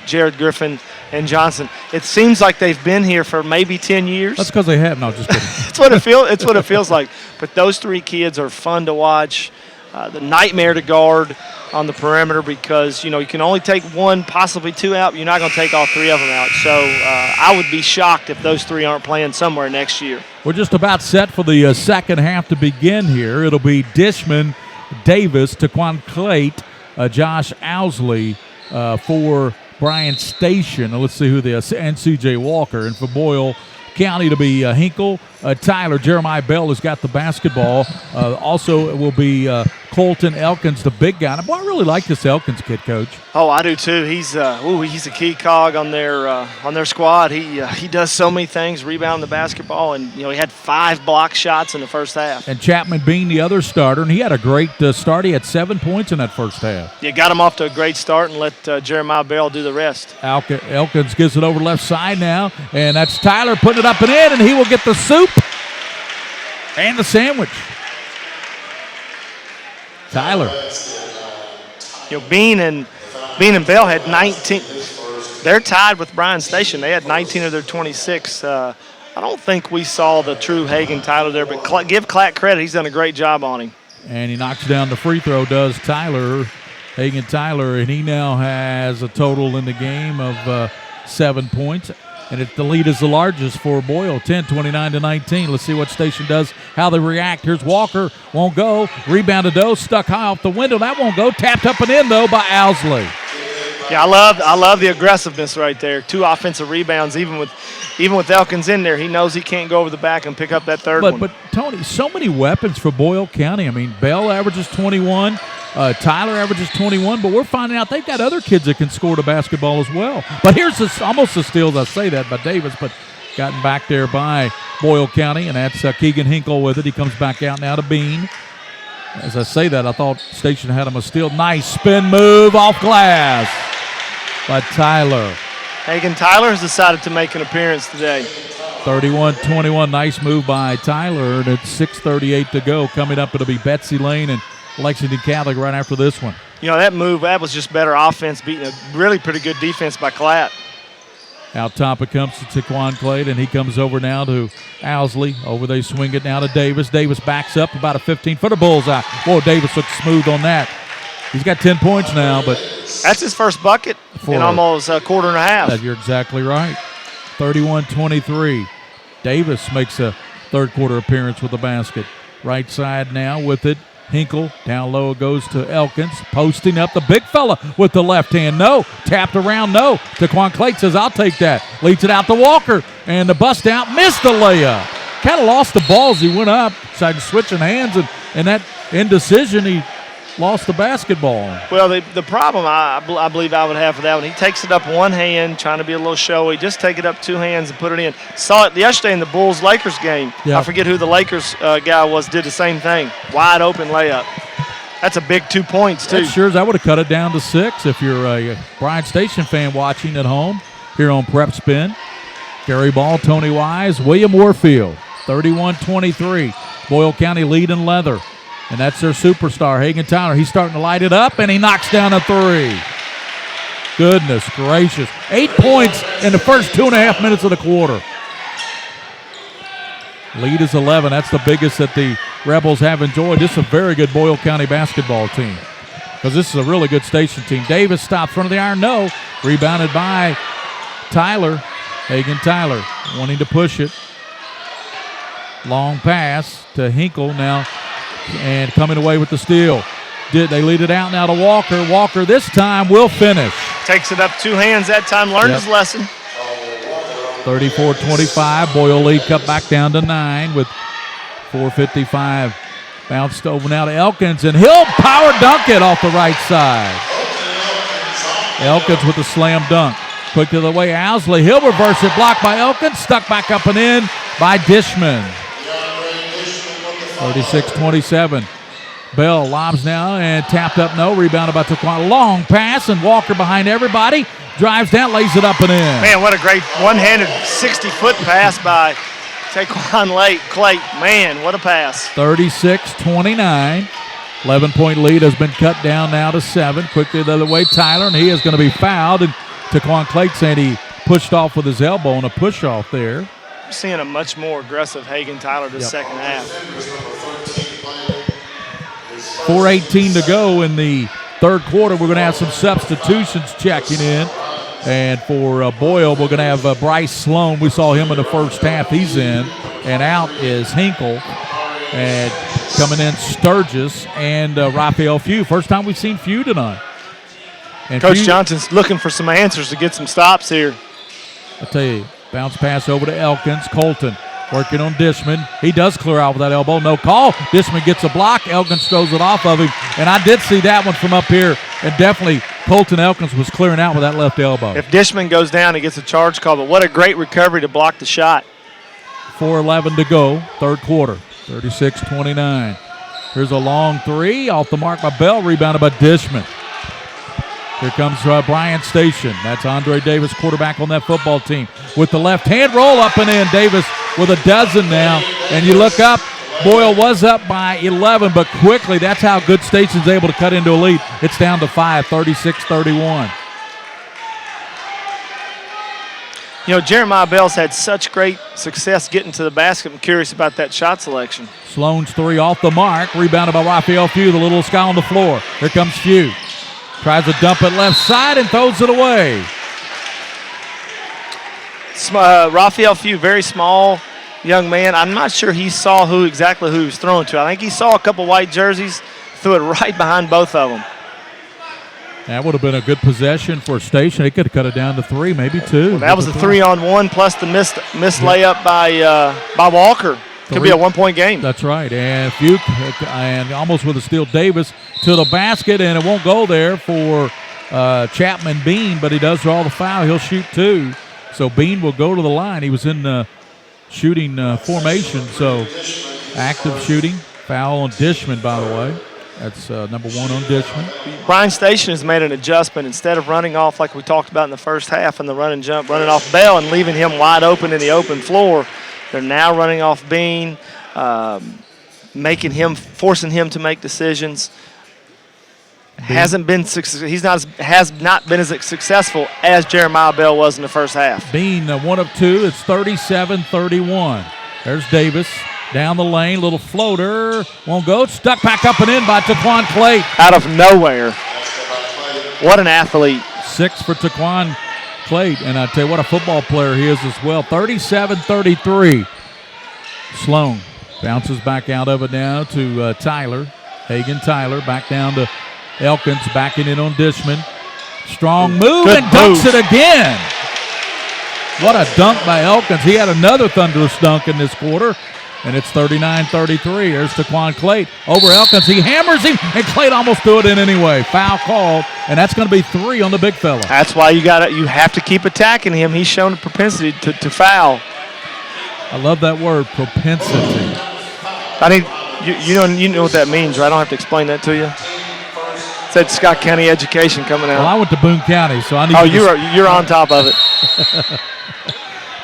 Jared Griffin, and Johnson. It seems like they've been here for maybe 10 years.
That's because they have. No, just kidding.
It's what it feels like. But those 3 kids are fun to watch. The nightmare to guard on the perimeter because, you can only take 1, possibly 2 out, but you're not going to take all 3 of them out. So I would be shocked if those 3 aren't playing somewhere next year.
We're just about set for the second half to begin here. It'll be Dishman Davis, Taquan Clate, Josh Owsley for Bryan Station. Let's see who this, and C.J. Walker. And for Boyle County to be Hinkle, Tyler. Jeremiah Bell has got the basketball. Also, it will be Colton Elkins, the big guy. Boy, I really like this Elkins kid, Coach.
Oh, I do too. He's a key cog on their squad. He does so many things, rebound the basketball, and he had 5 block shots in the first half.
And Chapman being the other starter, and he had a great start. He had 7 points in that first half.
You got him off to a great start and let Jeremiah Bell do the rest.
Elkins gives it over left side now, and that's Tyler putting it up and in, and he will get the soup and the sandwich. Tyler.
Bean and Bell had 19. They're tied with Bryan Station. They had 19 of their 26. I don't think we saw the true Hagen Tyler there, but give Clatt credit. He's done a great job on him.
And he knocks down the free throw, does Hagen Tyler, and he now has a total in the game of 7 points. And the lead is the largest for Boyle, 10, 29-19. Let's see what Station does, how they react. Here's Walker, won't go. Rebounded though, stuck high off the window. That won't go. Tapped up and in though by Owsley.
Yeah, I love the aggressiveness right there. 2 offensive rebounds, even with Elkins in there. He knows he can't go over the back and pick up that third one.
But Tony, so many weapons for Boyle County. I mean, Bell averages 21. Tyler averages 21, but we're finding out they've got other kids that can score the basketball as well. But here's almost a steal, I say that, by Davis, but gotten back there by Boyle County, and that's Keegan Hinkle with it. He comes back out now to Bean. As I say that, I thought Station had him a steal. Nice spin move off glass by Tyler.
Hagen Tyler has decided to make an appearance today.
31-21, nice move by Tyler, and it's 6:38 to go. Coming up, it'll be Betsy Lane and Lexington Catholic right after this one.
That move, that was just better offense, beating a really pretty good defense by Clatt.
Out top it comes to Taquan Clate, and he comes over now to Owsley. Over they swing it now to Davis. Davis backs up about a 15-footer bullseye. Whoa, Davis looks smooth on that. He's got 10 points now, but
that's his first bucket in almost a quarter and a half.
You're exactly right. 31-23. Davis makes a third quarter appearance with the basket. Right side now with it. Hinkle, down low it goes to Elkins, posting up the big fella with the left hand. No, tapped around, no. Taquan Clate says, I'll take that. Leads it out to Walker, and the bust out, missed the layup. Kind of lost the ball as he went up, started switching hands, and that indecision, he lost the basketball.
Well, the problem I believe I would have for that one, he takes it up one hand, trying to be a little showy. Just take it up 2 hands and put it in. Saw it yesterday in the Bulls-Lakers game. Yep. I forget who the Lakers guy was, did the same thing. Wide open layup. That's a big 2 points, too.
That sure is. I would have cut it down to 6 if you're a Bryan Station fan watching at home here on PrepSpin. Gary Ball, Tony Wise, William Warfield, 31-23. Boyle County lead in leather. And that's their superstar, Hagen Tyler. He's starting to light it up, and he knocks down a 3. Goodness gracious. 8 points in the first 2.5 minutes of the quarter. Lead is 11. That's the biggest that the Rebels have enjoyed. This is a very good Boyle County basketball team because this is a really good Station team. Davis stops front of the iron. No. Rebounded by Tyler. Hagen Tyler wanting to push it. Long pass to Hinkle now. And coming away with the steal. They lead it out now to Walker. Walker this time will finish.
Takes it up 2 hands that time. Learned his lesson.
34-25. Boyle lead cut back down to 9 with 4:55. Bounced over now to Elkins, and he'll power dunk it off the right side. Elkins with the slam dunk. Quick to the way, Owsley. He'll reverse it. Blocked by Elkins. Stuck back up and in by Dishman. 36-27. Bell lobs now and tapped up, no. Rebounded by Taquan. Long pass, and Walker behind everybody. Drives down, lays it up and in.
Man, what a great one-handed 60-foot pass by Taquan Clate. Man, what a pass.
36-29. 11-point lead has been cut down now to 7. Quickly the other way, Tyler, and he is going to be fouled. And Taquan Clate saying he pushed off with his elbow on a push-off there.
We're seeing a much more aggressive Hagen Tyler this second half.
4:18 to go in the third quarter. We're going to have some substitutions checking in. And for Boyle, we're going to have Bryce Sloan. We saw him in the first half. He's in. And out is Hinkle. And coming in, Sturgis and Raphael Few. First time we've seen Few tonight. And
Coach
Few,
Johnson's looking for some answers to get some stops here.
I tell you, bounce pass over to Elkins. Colton working on Dishman. He does clear out with that elbow. No call. Dishman gets a block. Elkins throws it off of him. And I did see that one from up here. And definitely Colton Elkins was clearing out with that left elbow.
If Dishman goes down, he gets a charge call. But what a great recovery to block the shot.
4:11 to go, third quarter. 36-29. Here's a long three. Off the mark by Bell. Rebounded by Dishman. Here comes Bryan Station. That's Andre Davis, quarterback on that football team. With the left hand roll up and in. Davis with a dozen now. And you look up, Boyle was up by 11, but quickly, that's how good Station's able to cut into a lead. It's down to 5, 36-31.
You know, Jeremiah Bell's had such great success getting to the basket. I'm curious about that shot selection.
Sloan's three off the mark. Rebounded by Raphael Few, the little guy on the floor. Here comes Few. Tries to dump it left side and throws it away.
Raphael Few, very small young man. I'm not sure he saw exactly who he was throwing to. I think he saw a couple white jerseys, threw it right behind both of them.
That would have been a good possession for Station. He could have cut it down to 3, maybe 2.
Well, that was a 3-on-1 plus the missed layup by Walker. Could be a 1-point game.
That's right. And Few, and almost with a steal, Davis to the basket, and it won't go there for Chapman Bean, but he does draw the foul. He'll shoot 2. So Bean will go to the line. He was in shooting formation, so active shooting. Foul on Dishman, by the way. That's number 1 on Dishman.
Bryan Station has made an adjustment. Instead of running off like we talked about in the first half and the run and jump, running off Bell and leaving him wide open in the open floor, they're now running off Bean, forcing him to make decisions. Has not been as successful as Jeremiah Bell was in the first half.
Bean, 1 of 2. It's 37-31. There's Davis. Down the lane, little floater. Won't go. Stuck back up and in by Taquan Clay.
Out of nowhere. What an athlete.
6 for Taquan Clay. And I tell you what, a football player he is as well. 37-33. Sloan bounces back out of it now to Tyler. Hagan Tyler back down to Elkins, backing in on Dishman. Strong move
Good
and dunks
move.
it again. What a dunk by Elkins. He had another thunderous dunk in this quarter. And it's 39-33. There's Taquan Clay over Elkins. He hammers him, and Clay almost threw it in anyway. Foul called, and that's going to be 3 on the big fella.
Know you have to keep attacking him. He's shown a propensity to foul.
I love that word, propensity.
I mean, you know what that means, right? I don't have to explain that to you. It's that Scott County education coming out.
Well, I went to Boone County, so I need.
Oh, you're on top of it.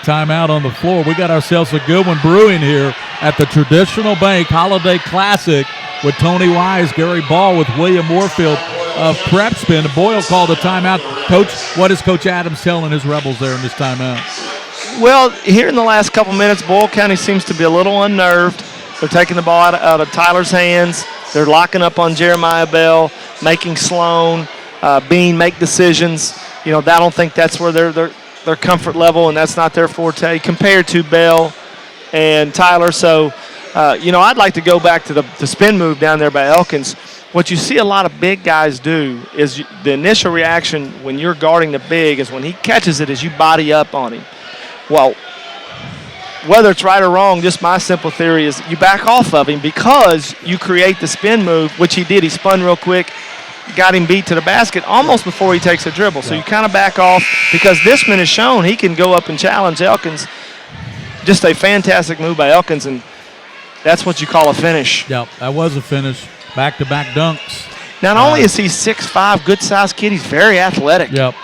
Timeout on the floor. We got ourselves a good one brewing here at the Traditional Bank Holiday Classic with Tony Wise, Gary Ball with William Moorfield of PrepSpin. Boyle called a timeout. Coach, what is Coach Adams telling his Rebels there in this timeout?
Well, here in the last couple minutes, Boyle County seems to be a little unnerved. They're taking the ball out of Tyler's hands. They're locking up on Jeremiah Bell, making Sloan, Bean make decisions. I don't think that's where their comfort level, and that's not their forte compared to Bell and Tyler. So, I'd like to go back to the spin move down there by Elkins. What you see a lot of big guys do is the initial reaction when you're guarding the big is when he catches it is you body up on him. Well, whether it's right or wrong, just my simple theory is you back off of him because you create the spin move, which he did. He spun real quick, got him beat to the basket almost before he takes a dribble. So you kind of back off because this man has shown he can go up and challenge Elkins. Just a fantastic move by Elkins, and that's what you call a finish.
Yep, that was a finish. Back-to-back dunks.
Not only is he 6'5", good-sized kid, he's very athletic.
Yep.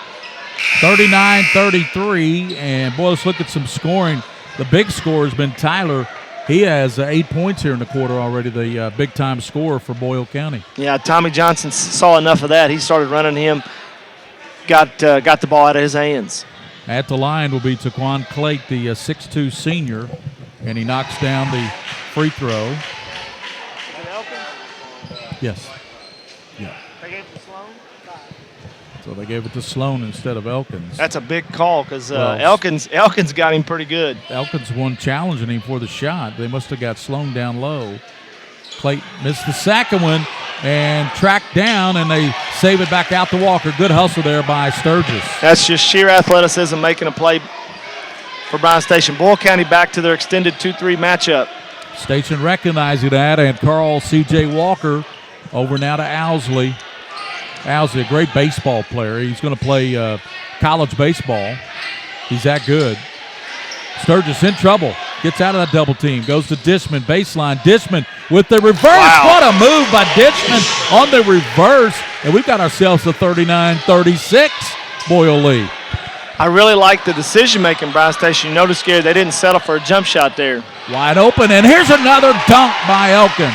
39-33, and boy, let's look at some scoring. The big scorer has been Tyler. He has 8 points here in the quarter already, the big-time scorer for Boyle County.
Yeah, Tommy Johnson saw enough of that. He started running him, got the ball out of his hands.
At the line will be Taquan Clate, the 6'2 senior, and he knocks down the free throw. Yes. Yeah. So they gave it to Sloan instead of Elkins.
That's a big call because Elkins got him pretty good.
Elkins won challenging him for the shot. They must have got Sloan down low. Clayton missed the second one and tracked down, and they save it back out to Walker. Good hustle there by Sturgis.
That's just sheer athleticism making a play for Bryan Station. Boyle County back to their extended 2-3 matchup.
Station recognizing that, and Carl C.J. Walker over now to Owsley. Owsley, a great baseball player. He's going to play college baseball. He's that good. Sturgis in trouble. Gets out of that double team. Goes to Dishman. Baseline. Dishman with the reverse.
Wow.
What a move by Dishman on the reverse. And we've got ourselves a 39-36 Boyle lead.
I really like the decision-making, Bryan Station. You notice, Gary, they didn't settle for a jump shot there.
Wide open, and here's another dunk by Elkins.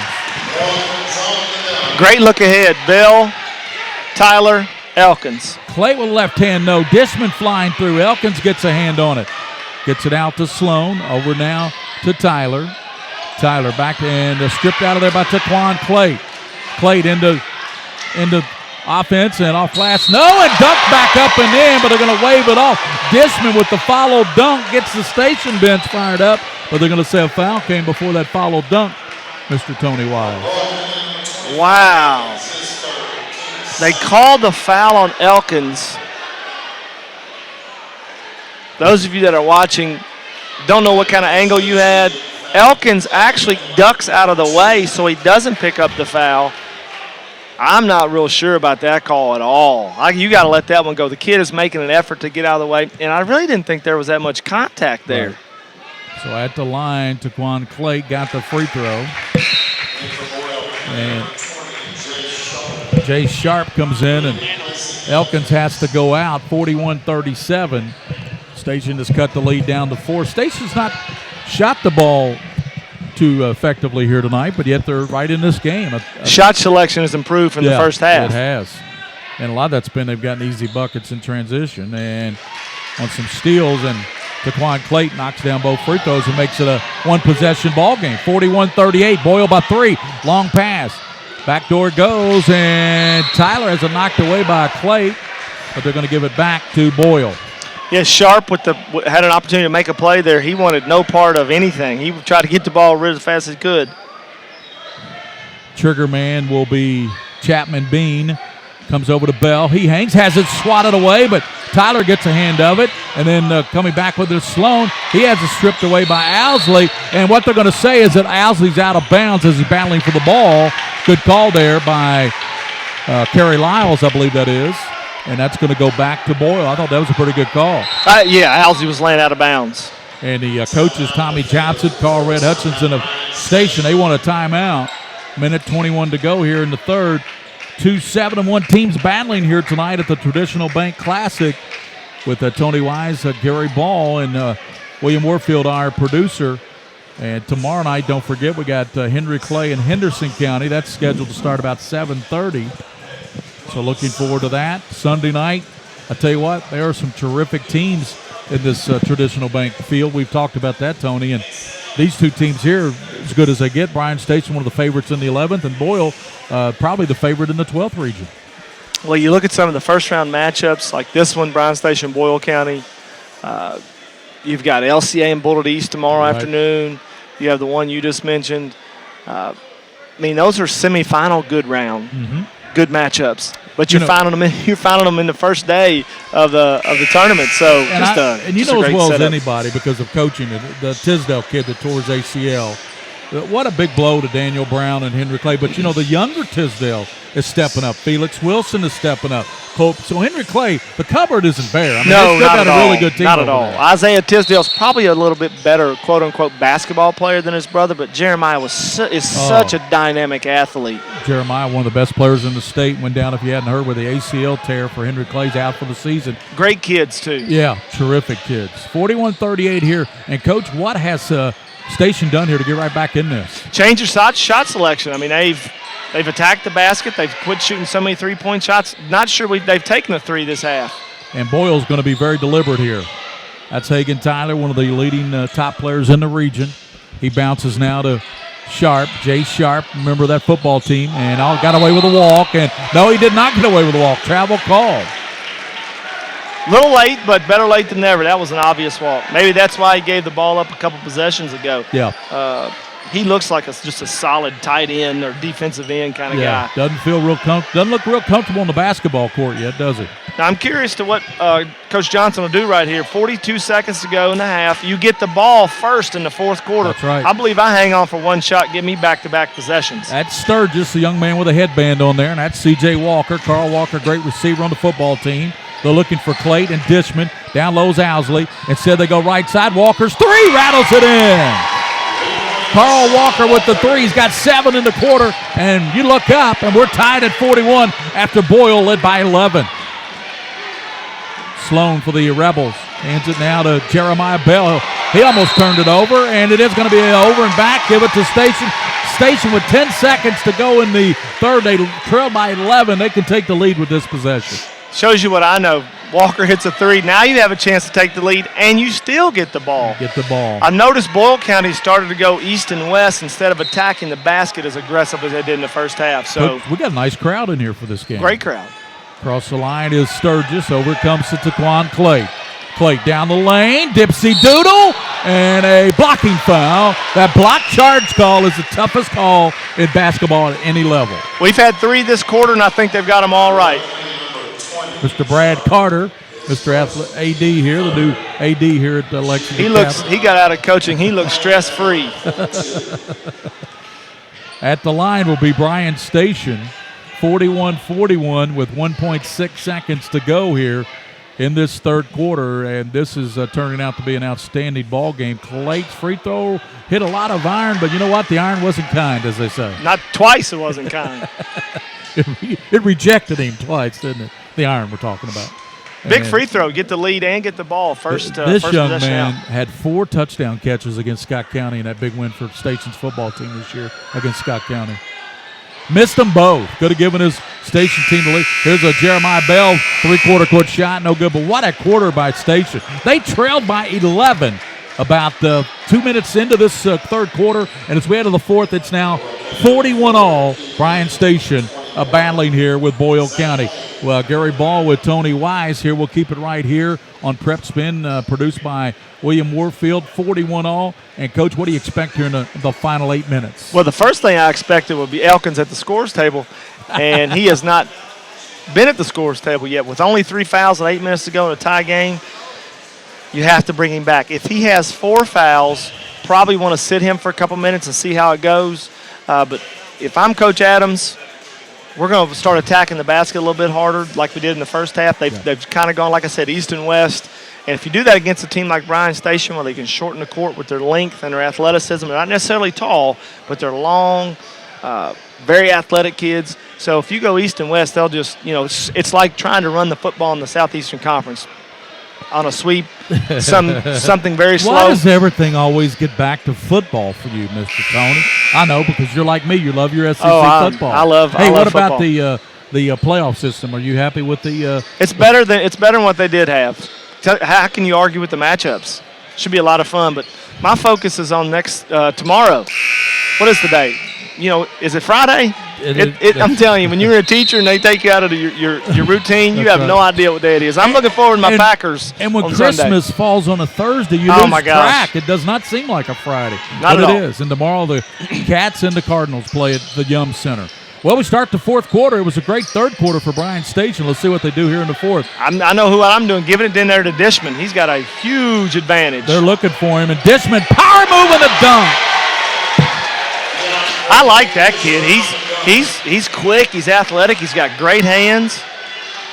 Great look ahead. Bell, Tyler, Elkins.
Clay with left hand, no. Dishman flying through. Elkins gets a hand on it. Gets it out to Sloan. Over now to Tyler. Tyler back and stripped out of there by Taquan Clay. Clay into offense and off glass. No, and dunked back up and in, but they're going to wave it off. Dishman with the follow dunk gets the station bench fired up, but they're going to say a foul came before that follow dunk, Mr. Tony Wise.
Wow. They called the foul on Elkins. Those of you that are watching don't know what kind of angle you had. Elkins actually ducks out of the way so he doesn't pick up the foul. I'm not real sure about that call at all. You got to let that one go. The kid is making an effort to get out of the way, and I really didn't think there was that much contact there.
Right. So at the line, Taquan Clay got the free throw. And Jay Sharp comes in, and Elkins has to go out, 41-37. Station has cut the lead down to 4. Station's not shot the ball too effectively here tonight, but yet they're right in this game.
Shot selection has improved from the first half.
It has. And a lot of that's been they've gotten easy buckets in transition. And on some steals, and Taquan Clayton knocks down both free throws and makes it a one-possession ball game. 41-38, Boyle by 3. Long pass. Backdoor goes, and Tyler has it knocked away by Clay, but they're going to give it back to Boyle.
Yeah, Sharp had an opportunity to make a play there. He wanted no part of anything. He tried to get the ball rid as fast as he could.
Trigger man will be Chapman Bean. Comes over to Bell. He hangs, has it swatted away, but Tyler gets a hand of it. And then coming back with it, Sloan. He has it stripped away by Owsley. And what they're going to say is that Owsley's out of bounds as he's battling for the ball. Good call there by Kerry Lyles, I believe that is. And that's going to go back to Boyle. I thought that was a pretty good call.
Yeah, Owsley was laying out of bounds.
And the coaches, Tommy Johnson, Carl Red Hutchinson of Station, they want a timeout. Minute 21 to go here in the third. 2 7-1 teams battling here tonight at the Traditional Bank Classic with Tony Wise, Gary Ball, and William Warfield, our producer. And tomorrow night, don't forget, we got Henry Clay and Henderson County. That's scheduled to start about 7:30. So looking forward to that. Sunday night, I tell you what, there are some terrific teams in this Traditional Bank field. We've talked about that, Tony, and these two teams here, as good as they get. Bryan Station, one of the favorites in the 11th, and Boyle, probably the favorite in the 12th region.
Well, you look at some of the first-round matchups, like this one, Bryan Station, Boyle County. You've got LCA and Bullitt East tomorrow afternoon. You have the one you just mentioned. Those are semifinal good round.
Mm-hmm.
Good matchups, but you're finding them in the first day of the tournament. So
and you know as well as anybody, because of coaching, the Tisdale kid that tore his ACL. What a big blow to Daniel Brown and Henry Clay. But, the younger Tisdale is stepping up. Felix Wilson is stepping up. So Henry Clay, the cupboard isn't bare.
No, not at all.
A really good team.
Not at all. Isaiah Tisdale's probably a little bit better, quote-unquote, basketball player than his brother, but Jeremiah is such a dynamic athlete.
Jeremiah, one of the best players in the state, went down, if you hadn't heard, with the ACL tear for Henry Clay's out for the season.
Great kids, too.
Yeah, terrific kids. 41-38 here. And, Coach, what has Station done here to get right back in this?
Change your shot selection. They've attacked the basket. They've quit shooting so many three-point shots. Not sure they've taken a three this half.
And Boyle's going to be very deliberate here. That's Hagan Tyler, one of the leading top players in the region. He bounces now to Sharp, Jay Sharp, member of that football team, and got away with a walk. And no, he did not get away with a walk. Travel called.
A little late, but better late than never. That was an obvious walk. Maybe that's why he gave the ball up a couple possessions ago.
Yeah.
He looks like just a solid tight end or defensive end kind of guy.
Doesn't look real comfortable on the basketball court yet, does he?
Now, I'm curious to what Coach Johnson will do right here. 42 seconds to go in the half. You get the ball first in the fourth quarter.
That's right.
I believe I hang on for one shot, give me back-to-back possessions.
That's Sturgis, the young man with a headband on there, and that's C.J. Walker. Carl Walker, great receiver on the football team. They're looking for Clayton and Dishman. Down low's Owsley. Instead, they go right side. Walker's three, rattles it in. Carl Walker with the three. He's got 7 in the quarter, and you look up, and we're tied at 41 after Boyle led by 11. Sloan for the Rebels. Hands it now to Jeremiah Bell. He almost turned it over, and it is going to be over and back. Give it to Station. Station with 10 seconds to go in the third. They trail by 11. They can take the lead with this possession.
Shows you what I know. Walker hits a three. Now you have a chance to take the lead, and you still get the ball. I noticed Boyle County started to go east and west instead of attacking the basket as aggressive as they did in the first half. So
we got a nice crowd in here for this game.
Great crowd.
Across the line is Sturgis. Over comes to Taquan Clay. Clay down the lane. Dipsy Doodle. And a blocking foul. That block charge call is the toughest call in basketball at any level.
We've had 3 this quarter, and I think they've got them all right.
Mr. Brad Carter, Mr. AD here, the new AD here at Lexington.
He got out of coaching. He looks stress-free.
At the line will be Bryan Station, 41-41 with 1.6 seconds to go here in this third quarter, and this is turning out to be an outstanding ball game. Clay's free throw hit a lot of iron, but you know what? The iron wasn't kind, as they say.
Not twice it wasn't kind.
It rejected him twice, didn't it? The iron we're talking about.
Big free throw. Get the lead and get the ball. This
young man had 4 touchdown catches against Scott County in that big win for Station's football team this year against Scott County. Missed them both. Could have given his Station team the lead. Here's a Jeremiah Bell three-quarter court shot. No good, but what a quarter by Station. They trailed by 11 about 2 minutes into this third quarter, and as we head to the fourth, it's now 41-all. Bryan Station battling here with Boyle County. Well, Gary Ball with Tony Wise here. We'll keep it right here on PrepSpin, produced by William Warfield, 41-all. And, Coach, what do you expect here in the final 8 minutes?
Well, the first thing I expected would be Elkins at the scores table, and he has not been at the scores table yet. With only 3 fouls and 8 minutes to go in a tie game, you have to bring him back. If he has 4 fouls, probably want to sit him for a couple minutes and see how it goes. But if I'm Coach Adams, we're going to start attacking the basket a little bit harder like we did in the first half. They've kind of gone, like I said, east and west. And if you do that against a team like Bryan Station where they can shorten the court with their length and their athleticism, they're not necessarily tall, but they're long, very athletic kids. So if you go east and west, they'll just, it's like trying to run the football in the Southeastern Conference on a sweep, something very slow.
Why does everything always get back to football for you, Mr. Tony? I know, because you're like me. You love your SEC football.
I love
what
football.
About the playoff system? Are you happy with the
It's better than what they did have. How can you argue with the matchups? Should be a lot of fun, but my focus is on tomorrow. What is the date? Is it Friday? I'm telling you, when you're a teacher and they take you out of your routine, you have no idea what day it is. I'm looking forward to my Packers.
And when
on
Christmas
Sunday.
falls on a Thursday, you lose track. It does not seem like a Friday.
Not
but
at all.
It is. And tomorrow the Cats and the Cardinals play at the Yum Center. Well, we start the fourth quarter. It was a great third quarter for Bryan Station. Let's see what they do here in the fourth.
I know what I'm doing. Giving it in there to Dishman. He's got a huge advantage.
They're looking for him. And Dishman, power move and a dunk.
I like that kid. He's quick. He's athletic. He's got great hands.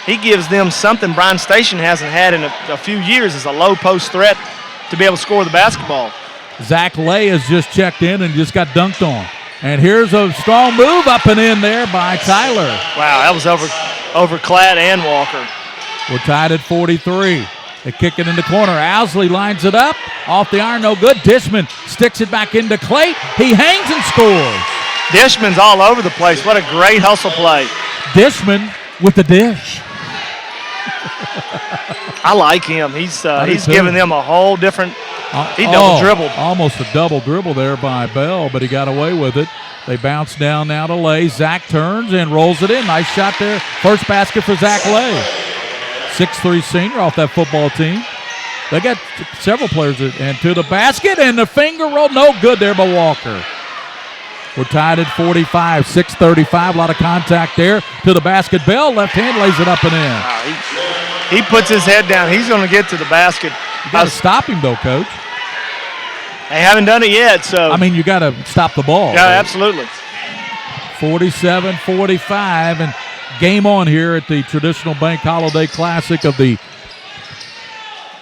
He gives them something Bryan Station hasn't had in a few years, is a low post threat to be able to score the basketball.
Zach Lay has just checked in and just got dunked on. And here's a strong move up and in there by Tyler.
Wow, that was over Cladd and Walker.
We're tied at 43. They kick it in the corner. Owsley lines it up. Off the iron, no good. Dishman sticks it back into Clay. He hangs and scores.
Dishman's all over the place. What a great hustle play.
Dishman with the dish.
I like him. He's giving them a whole different he double dribbled.
Almost a double dribble there by Bell, but he got away with it. They bounce down now to Lay. Zach turns and rolls it in. Nice shot there. First basket for Zach Lay. 6'3" senior off that football team. They got several players and to the basket, and the finger roll, no good there by Walker. We're tied at 45, 6:35, a lot of contact there. To the basket, Bell, left hand, lays it up and in.
He puts his head down. He's going to get to the basket.
You got to stop him, though, Coach.
They haven't done it yet, so.
I mean, you got to stop the ball.
Yeah, absolutely.
47-45, and game on here at the Traditional Bank Holiday Classic of the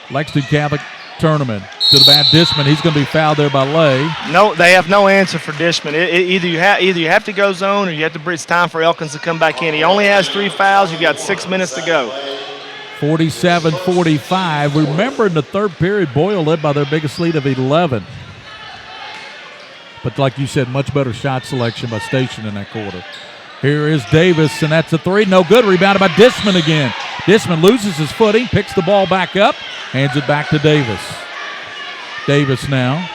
Lexington Catholic Tournament. To the bad Dishman, he's going to be fouled there by Lay.
No, they have no answer for Dishman. Either you have to go zone or you have to. It's time for Elkins to come back in. He only has 3 fouls. You've got 6 minutes to go.
47-45. Remember, in the third period, Boyle led by their biggest lead of 11. But like you said, much better shot selection by Station in that quarter. Here is Davis, and that's a 3. No good. Rebounded by Dishman again. Dishman loses his footing, picks the ball back up, hands it back to Davis. Davis now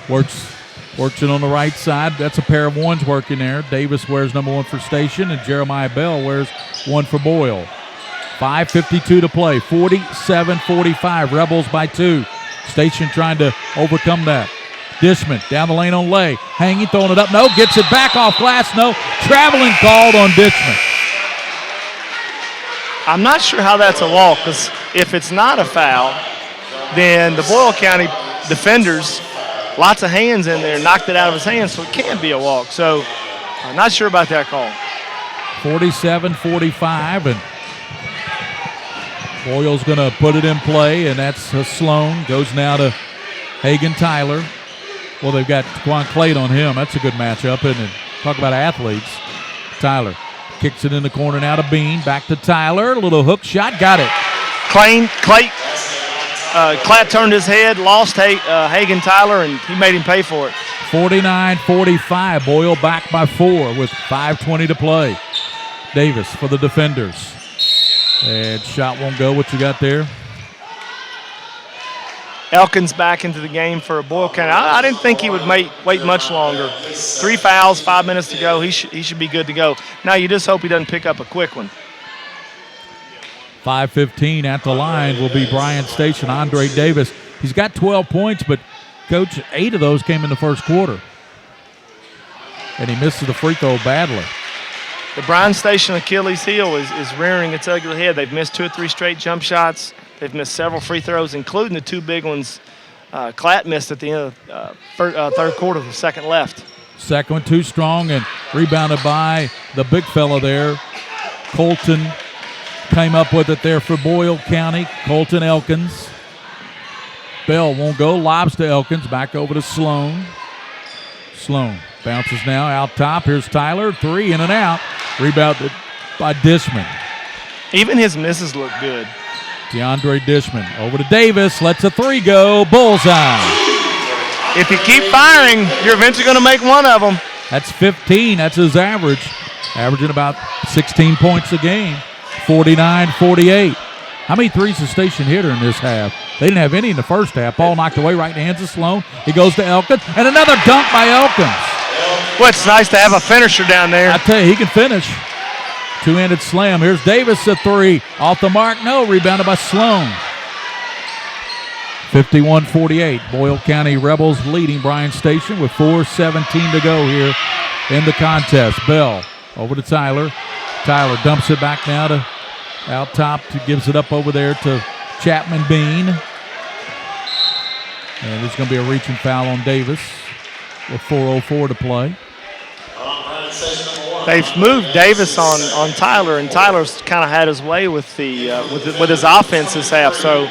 works it on the right side. That's a pair of ones working there. Davis wears number 1 for Station, and Jeremiah Bell wears 1 for Boyle. 5:52 to play. 47-45. Rebels by 2. Station trying to overcome that. Dishman down the lane on Lay. Hanging, throwing it up. No, gets it back off glass. No. Traveling called on Dishman.
I'm not sure how that's a walk, because if it's not a foul, then the Boyle County defenders, lots of hands in there, knocked it out of his hands, so it can be a walk. So I'm not sure about that call.
47-45, and Boyle's going to put it in play, and that's Sloan. Goes now to Hagan Tyler. Well, they've got Quan Clayton on him. That's a good matchup, isn't it? Talk about athletes. Tyler kicks it in the corner now to Bean. Back to Tyler. A little hook shot. Got it.
Clatt turned his head, lost Hagan Tyler, and he made him pay for it.
49-45. Boyle back by 4 with 5:20 to play. Davis for the defenders. And shot won't go. What you got there?
Elkins back into the game for Boyle County. I didn't think he would wait much longer. 3 fouls, 5 minutes to go. He should be good to go. Now you just hope he doesn't pick up a quick one.
5:15 at the line will be Bryan Station. Andre Davis. He's got 12 points, but, Coach, 8 of those came in the first quarter. And he misses the free throw badly.
The Bryan Station Achilles heel is rearing its ugly head. They've missed 2 or 3 straight jump shots. They've missed several free throws, including the 2 big ones Clatt missed at the end of third quarter, the second left.
Second one too strong and rebounded by the big fella there. Colton came up with it there for Boyle County. Colton Elkins. Bell won't go. Lobs to Elkins. Back over to Sloan. Sloan bounces now out top. Here's Tyler. 3 in and out. Rebounded by Dishman.
Even his misses look good.
DeAndre Dishman over to Davis. Lets a 3 go. Bullseye.
If you keep firing, you're eventually going to make one of them.
That's 15. That's his average. Averaging about 16 points a game. 49-48. How many threes is Station hit in this half? They didn't have any in the first half. Ball knocked away right in the hands of Sloan. He goes to Elkins. And another dunk by Elkins.
Well, it's nice to have a finisher down there.
I tell you, he can finish. Two-handed slam. Here's Davis a 3. Off the mark. No. Rebounded by Sloan. 51-48. Boyle County Rebels leading Bryan Station with 4:17 to go here in the contest. Bell over to Tyler. Tyler dumps it back now to out top. Gives it up over there to Chapman Bean. And there's going to be a reaching foul on Davis with 4:04 to play.
They've moved Davis on Tyler, and Tyler's kind of had his way with his offense this half. So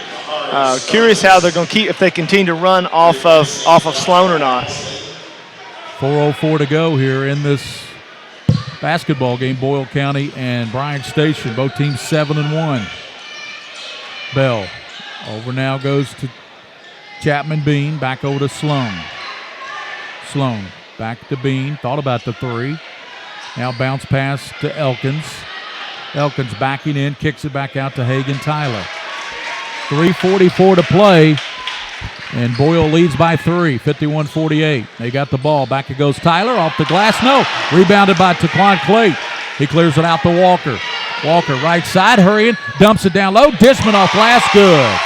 curious how they're going to keep, if they continue to run off of Sloan or not.
4:04 to go here in this basketball game. Boyle County and Bryan Station, both teams 7-1. Bell over now goes to Chapman Bean, back over to Sloan. Sloan back to Bean, thought about the 3. Now bounce pass to Elkins. Elkins backing in, kicks it back out to Hagan Tyler. 3:44 to play, and Boyle leads by 3, 51-48. They got the ball. Back it goes Tyler, off the glass. No. Rebounded by Taquan Clayton. He clears it out to Walker. Walker right side, hurrying, dumps it down low. Dishman off last, good.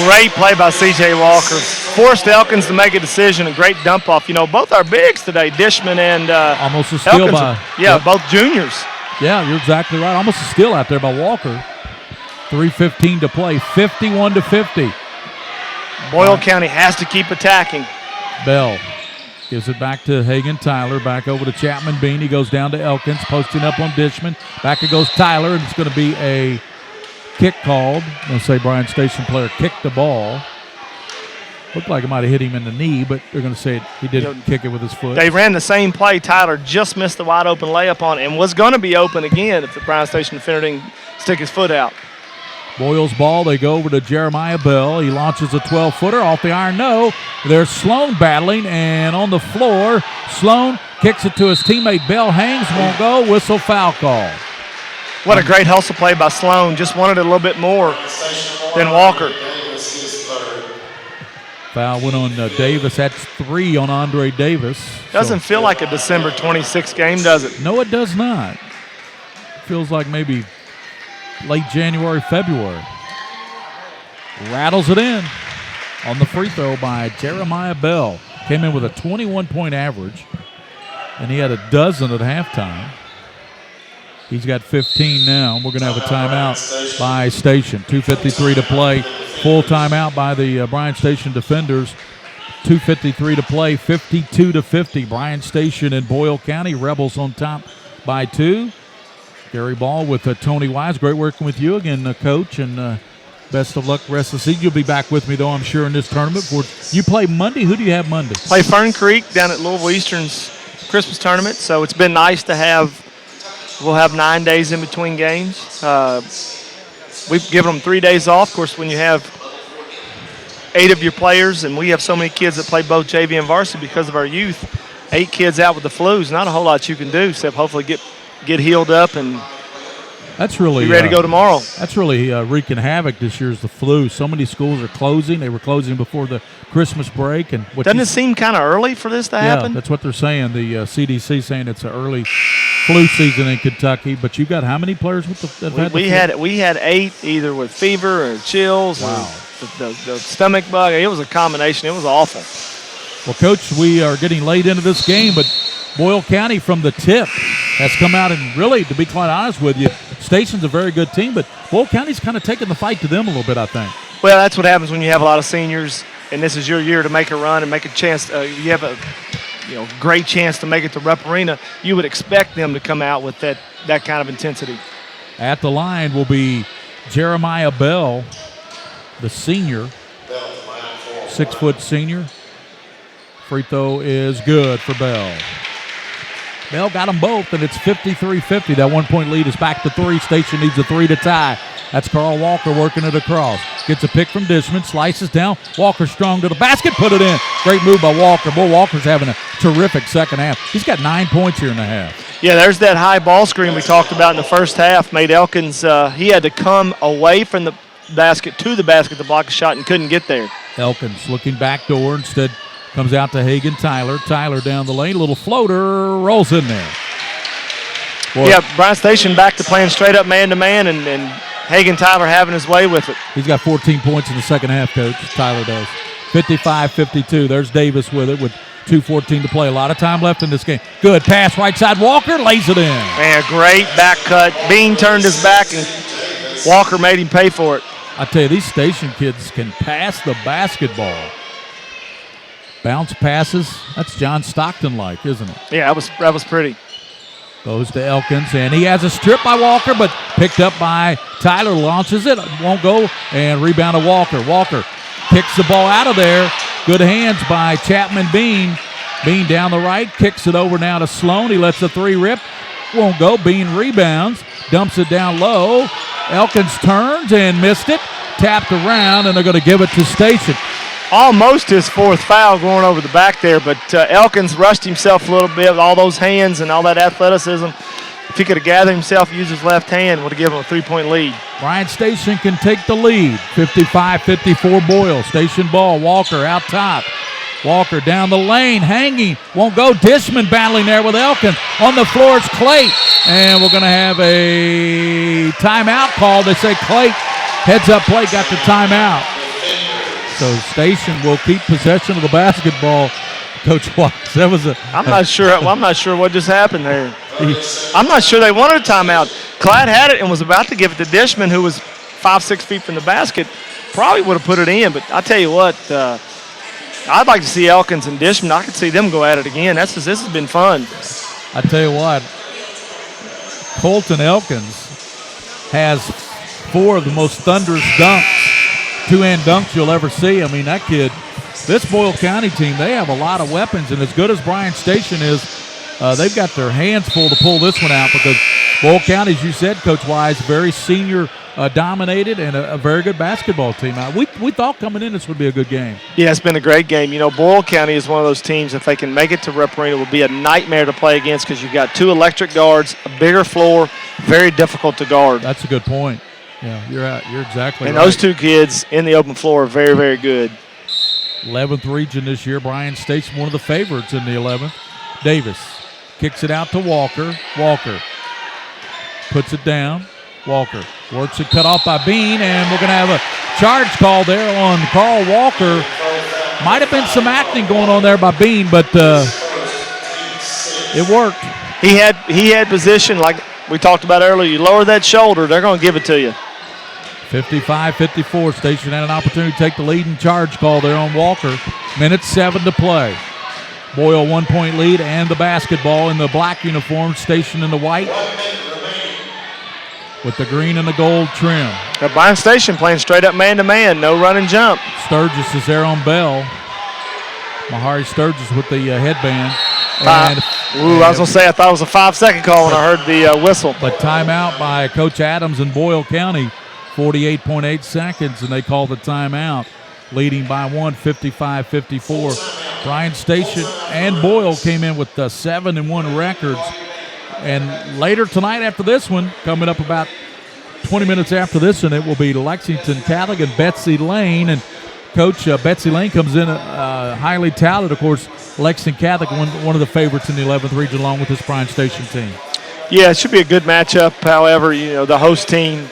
Great play by C.J. Walker. Forced Elkins to make a decision. A great dump off. You know, both our bigs today, Dishman and
almost a steal
Elkins both juniors.
Yeah, you're exactly right. Almost a steal out there by Walker. 3:15 to play, 51-50.
Boyle County has to keep attacking.
Bell gives it back to Hagan Tyler, back over to Chapman Bean. He goes down to Elkins, posting up on Dishman. Back it goes Tyler, and it's going to be a kick called. I'm going to say Bryan Station player kicked the ball. Looked like it might have hit him in the knee, but they're going to say he didn't kick it with his foot.
They ran the same play. Tyler just missed the wide open layup on it and was going to be open again if the Bryan Station defender didn't stick his foot out.
Boyle's ball, they go over to Jeremiah Bell. He launches a 12-footer off the iron. No, there's Sloan battling, and on the floor, Sloan kicks it to his teammate. Bell hangs, won't go, whistle, foul call.
What a great hustle play by Sloan. Just wanted it a little bit more than Walker.
Foul went on Davis. That's 3 on Andre Davis.
Doesn't feel like a December 26th game, does it?
No, it does not. Feels like maybe late January, February. Rattles it in on the free throw by Jeremiah Bell. Came in with a 21-point average, and he had a dozen at halftime. He's got 15 now. We're going to have a timeout by Station. 2:53 to play. Full timeout by the Bryan Station defenders. 2:53 to play, 52-50. Bryan Station and Boyle County. Rebels on top by 2. Gary Ball with Tony Wise. Great working with you again, Coach, and best of luck the rest of the season. You'll be back with me, though, I'm sure, in this tournament. You play Monday. Who do you have Monday?
Play Fern Creek down at Louisville Eastern's Christmas tournament, so it's been nice to have. We'll have 9 days in between games. We've given them 3 days off. Of course, when you have 8 of your players, and we have so many kids that play both JV and varsity because of our youth, 8 kids out with the flu is not a whole lot you can do except hopefully get healed up and
that's really
be ready to go tomorrow.
That's really wreaking havoc this year is the flu. So many schools are closing. They were closing before the Christmas break. And
doesn't it seem kind of early for this to happen?
Yeah, that's what they're saying. The CDC saying it's an early flu season in Kentucky. But you got how many players with the flu?
We had 8 either with fever or chills or the stomach bug. It was a combination. It was awful.
Well, Coach, we are getting late into this game, but Boyle County from the tip has come out and really, to be quite honest with you, Station's a very good team, but Boyle County's kind of taking the fight to them a little bit, I think.
Well, that's what happens when you have a lot of seniors, and this is your year to make a run and make a chance. You have a great chance to make it to Rupp Arena. You would expect them to come out with that kind of intensity.
At the line will be Jeremiah Bell, the senior, 6-foot senior. Free throw is good for Bell. Bell got them both, and it's 53-50. That 1-point lead is back to 3. Station needs a 3 to tie. That's Carl Walker working it across. Gets a pick from Dishman, slices down. Walker strong to the basket, put it in. Great move by Walker. Boy, Walker's having a terrific second half. He's got 9 points here in the half.
Yeah, there's that high ball screen we talked about in the first half. Made Elkins, he had to come away from the basket to the basket to block a shot and couldn't get there.
Elkins looking back door instead. Comes out to Hagan Tyler. Tyler down the lane. Little floater. Rolls in there.
Boy. Yeah, Bryan Station back to playing straight up man-to-man, and Hagan Tyler having his way with it.
He's got 14 points in the second half, Coach. Tyler does. 55-52. There's Davis with it with 2:14 to play. A lot of time left in this game. Good pass. Right side. Walker lays it in.
Man, great back cut. Bean turned his back, and Walker made him pay for it.
I tell you, these Station kids can pass the basketball. Bounce passes. That's John Stockton-like, isn't it?
Yeah, that was pretty.
Goes to Elkins, and he has a strip by Walker, but picked up by Tyler. Launches it. Won't go, and rebound to Walker. Walker kicks the ball out of there. Good hands by Chapman Bean. Bean down the right. Kicks it over now to Sloan. He lets the 3 rip. Won't go. Bean rebounds. Dumps it down low. Elkins turns and missed it. Tapped around, and they're going to give it to Station.
Almost his 4th foul going over the back there, but Elkins rushed himself a little bit with all those hands and all that athleticism. If he could have gathered himself, used his left hand, would have given him a 3-point lead.
Bryan Station can take the lead. 55-54 Boyle. Station ball. Walker out top. Walker down the lane, hanging, won't go. Dishman battling there with Elkins. On the floor, it's Clay. And we're going to have a timeout call. They say Clay, heads up play, got the timeout. So Station will keep possession of the basketball. Coach Watts, that was a.
I'm not sure. Well, I'm not sure what just happened there. I'm not sure they wanted a timeout. Clyde had it and was about to give it to Dishman, who was 5-6 feet from the basket. Probably would have put it in, but I tell you what, I'd like to see Elkins and Dishman. I could see them go at it again. This has been fun.
I tell you what, Colton Elkins has 4 of the most thunderous dunks, two-hand dunks you'll ever see. I mean, that kid. This Boyle County team, they have a lot of weapons, and as good as Bryan Station is, they've got their hands full to pull this one out because Boyle County, as you said, Coach Wise, very senior dominated and a very good basketball team. We thought coming in this would be a good game.
Yeah, it's been a great game. You know, Boyle County is one of those teams, if they can make it to Rep Arena, will be a nightmare to play against because you've got 2 electric guards, a bigger floor, very difficult to guard.
That's a good point. Yeah, you're exactly right.
And those 2 kids in the open floor are very, very good.
11th region this year. Bryan Station, one of the favorites in the 11th. Davis kicks it out to Walker. Walker puts it down. Walker works it cut off by Bean, and we're going to have a charge call there on Carl Walker. Might have been some acting going on there by Bean, but it worked.
He had position like we talked about earlier. You lower that shoulder, they're going to give it to you.
55-54. Station had an opportunity to take the lead and charge call there on Walker. Minute 7 to play. Boyle 1-point lead and the basketball in the black uniform. Station in the white with the green and the gold trim.
The Bryan Station playing straight up man-to-man, no run and jump.
Sturgis is there on Bell. Mahari Sturgis with the headband.
I was going to say I thought it was a 5-second call when I heard the whistle.
But timeout by Coach Adams in Boyle County. 48.8 seconds, and they call the timeout, leading by 1, 55-54. Bryan Station and Boyle came in with 7-1 records. And later tonight after this one, coming up about 20 minutes after this one, it will be Lexington Catholic and Betsy Lane. And Coach Betsy Lane comes in highly touted, of course, Lexington Catholic, one of the favorites in the 11th region along with this Bryan Station team.
Yeah, it should be a good matchup. However, you know, the host team,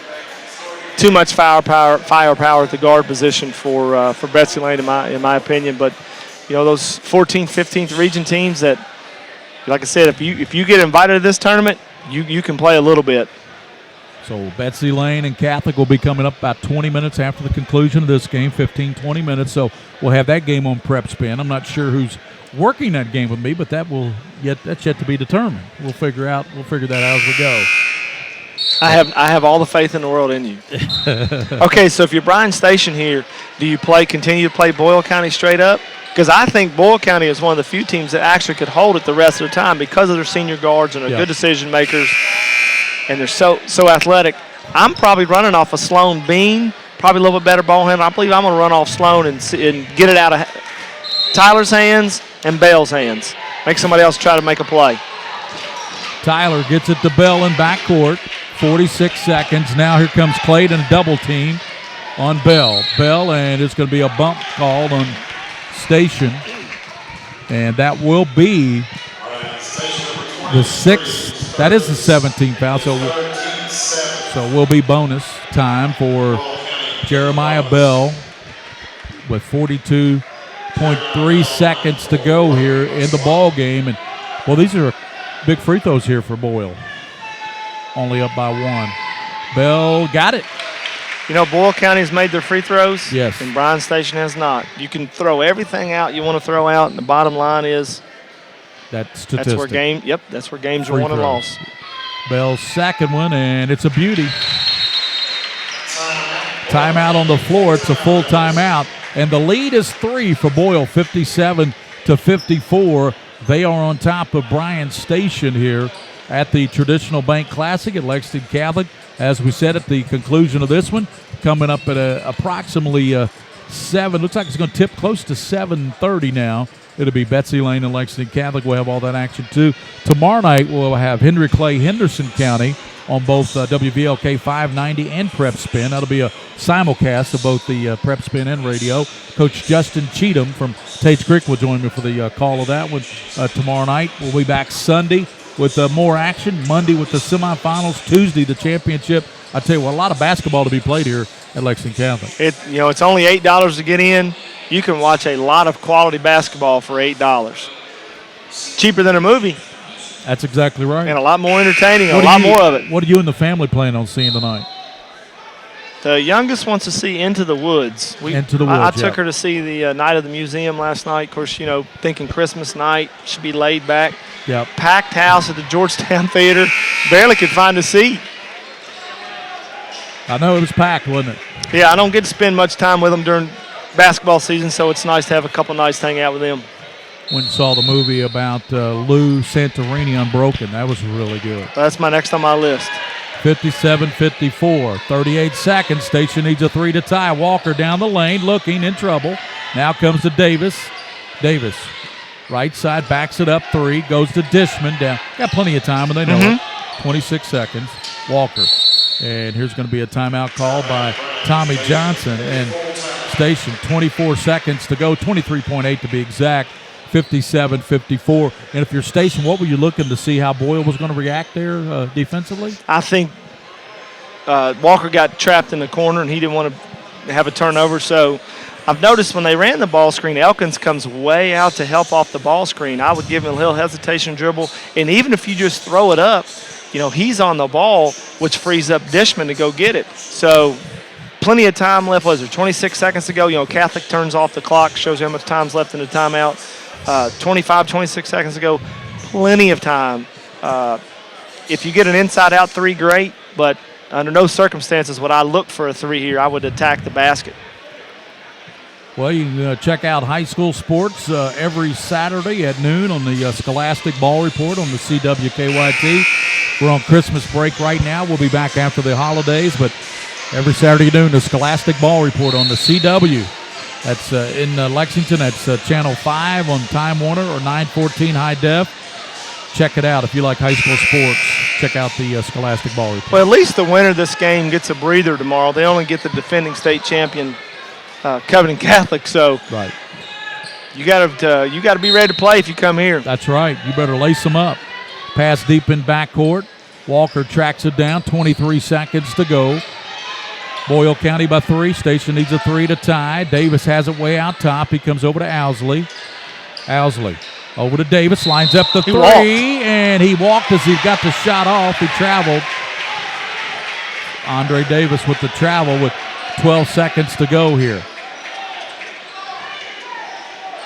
too much firepower at the guard position for Betsy Lane, in my opinion. But you know, those 14th, 15th region teams that, like I said, if you get invited to this tournament, you can play a little bit.
So Betsy Lane and Catholic will be coming up about 20 minutes after the conclusion of this game, 15-20 minutes. So we'll have that game on PrepSpin. I'm not sure who's working that game with me, but that's yet to be determined. We'll figure that out as we go.
I have all the faith in the world in you. Okay, so if you're Bryan Station here, do you continue to play Boyle County straight up? Because I think Boyle County is one of the few teams that actually could hold it the rest of the time because of their senior guards and their good decision makers, and they're so athletic. I'm probably running off a Sloan Bean, probably a little bit better ball handler. I believe I'm going to run off Sloan and get it out of Tyler's hands and Bell's hands. Make somebody else try to make a play.
Tyler gets it to Bell in backcourt. 46 seconds. Now here comes Clayton, a double team on Bell. And it's going to be a bump called on Station. And that will be the 6th. That is the 17th foul. So will be bonus time for Jeremiah Bell with 42.3 seconds to go here in the ball game. And well, these are big free throws here for Boyle. Only up by 1. Bell got it.
You know, Boyle County has made their free throws.
Yes.
And Bryan Station has not. You can throw everything out you want to throw out, and the bottom line is
that statistic.
That's where games are won and lost.
Bell's second one, and it's a beauty. Timeout on the floor. It's a full timeout. And the lead is 3 for Boyle, 57-54. They are on top of Bryan Station here at the Traditional Bank Classic at Lexington Catholic. As we said at the conclusion of this one, coming up at approximately 7. Looks like it's going to tip close to 7:30 now. It'll be Betsy Lane and Lexington Catholic. We'll have all that action too. Tomorrow night we'll have Henry Clay, Henderson County. on both WVLK 590 and PrepSpin. That'll be a simulcast of both the PrepSpin and radio. Coach Justin Cheatham from Tate's Creek will join me for the call of that one tomorrow night. We'll be back Sunday with more action, Monday with the semifinals, Tuesday the championship. I tell you what, a lot of basketball to be played here at Lexington Catholic.
It's only $8 to get in. You can watch a lot of quality basketball for $8. Cheaper than a movie.
That's exactly right.
And a lot more entertaining, a lot more of it.
What are you and the family plan on seeing tonight?
The youngest wants to see Into the Woods.
Into the Woods,
I took her to see the Night of the Museum last night. Of course, thinking Christmas night, should be laid back.
Yep.
Packed house at the Georgetown Theater. Barely could find a seat.
I know it was packed, wasn't it?
Yeah, I don't get to spend much time with them during basketball season, so it's nice to have a couple nights to hang out with them.
Went and saw the movie about Lou Santorini, Unbroken. That was really good.
That's my next on my list.
57-54, 38 seconds. Station needs a 3 to tie. Walker down the lane, looking in trouble. Now comes to Davis. Davis, right side, backs it up 3, goes to Dishman. Down. Got plenty of time, and they know it. 26 seconds. Walker. And here's going to be a timeout call by Tommy Johnson. And Station, 24 seconds to go, 23.8 to be exact. 57-54. And if you're Station, what were you looking to see how Boyle was going to react there defensively?
I think Walker got trapped in the corner, and he didn't want to have a turnover. So I've noticed when they ran the ball screen, Elkins comes way out to help off the ball screen. I would give him a little hesitation dribble. And even if you just throw it up, he's on the ball, which frees up Dishman to go get it. So plenty of time left. Was there 26 seconds to go? Catholic turns off the clock, shows you how much time's left in the timeout. 26 seconds ago, plenty of time. If you get an inside-out 3, great, but under no circumstances would I look for a 3 here. I would attack the basket.
Well, you can check out high school sports every Saturday at noon on the Scholastic Ball Report on the CWKYT. We're on Christmas break right now. We'll be back after the holidays, but every Saturday noon, the Scholastic Ball Report on the CW. That's in Lexington. That's Channel 5 on Time Warner or 914 High Def. Check it out if you like high school sports. Check out the Scholastic Ball Report.
Well, at least the winner of this game gets a breather tomorrow. They only get the defending state champion, Covington Catholic. So
right,
you got to be ready to play if you come here.
That's right. You better lace them up. Pass deep in backcourt. Walker tracks it down. 23 seconds to go. Boyle County by 3. Station needs a 3 to tie. Davis has it way out top. He comes over to Owsley. Owsley over to Davis. Lines up the 3. And he walked as he got the shot off. He traveled. Andre Davis with the travel with 12 seconds to go here.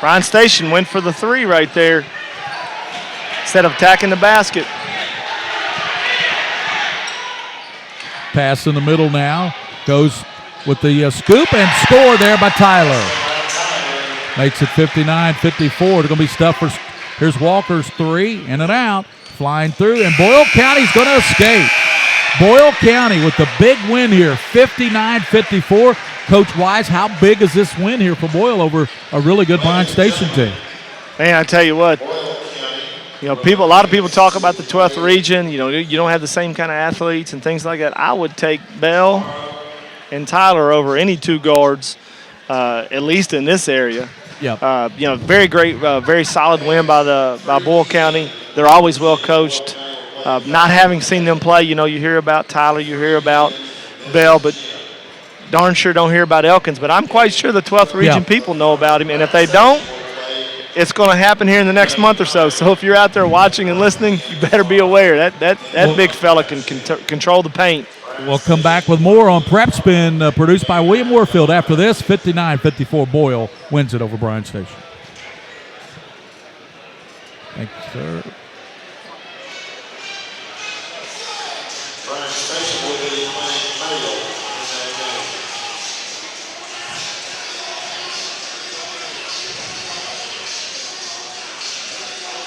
Bryan Station went for the 3 right there instead of attacking the basket.
Pass in the middle now. Goes with the scoop and score there by Tyler. Makes it 59-54. They're going to be stuff for. Here's Walker's 3, in and out, flying through, and Boyle County's going to escape. Boyle County with the big win here, 59-54. Coach Wise, how big is this win here for Boyle over a really good Bryan Station team?
Man, I tell you what, a lot of people talk about the 12th region. You don't have the same kind of athletes and things like that. I would take Bell and Tyler over any 2 guards, at least in this area.
Yeah.
Very great, very solid win by Boyle County. They're always well coached. Not having seen them play, you hear about Tyler, you hear about Bell, but darn sure don't hear about Elkins. But I'm quite sure the 12th region people know about him, and if they don't, it's going to happen here in the next month or so. So if you're out there watching and listening, you better be aware that big fella can control the paint.
We'll come back with more on PrepSpin, produced by William Warfield. After this, 59-54, Boyle wins it over Bryan Station. Thank you, sir.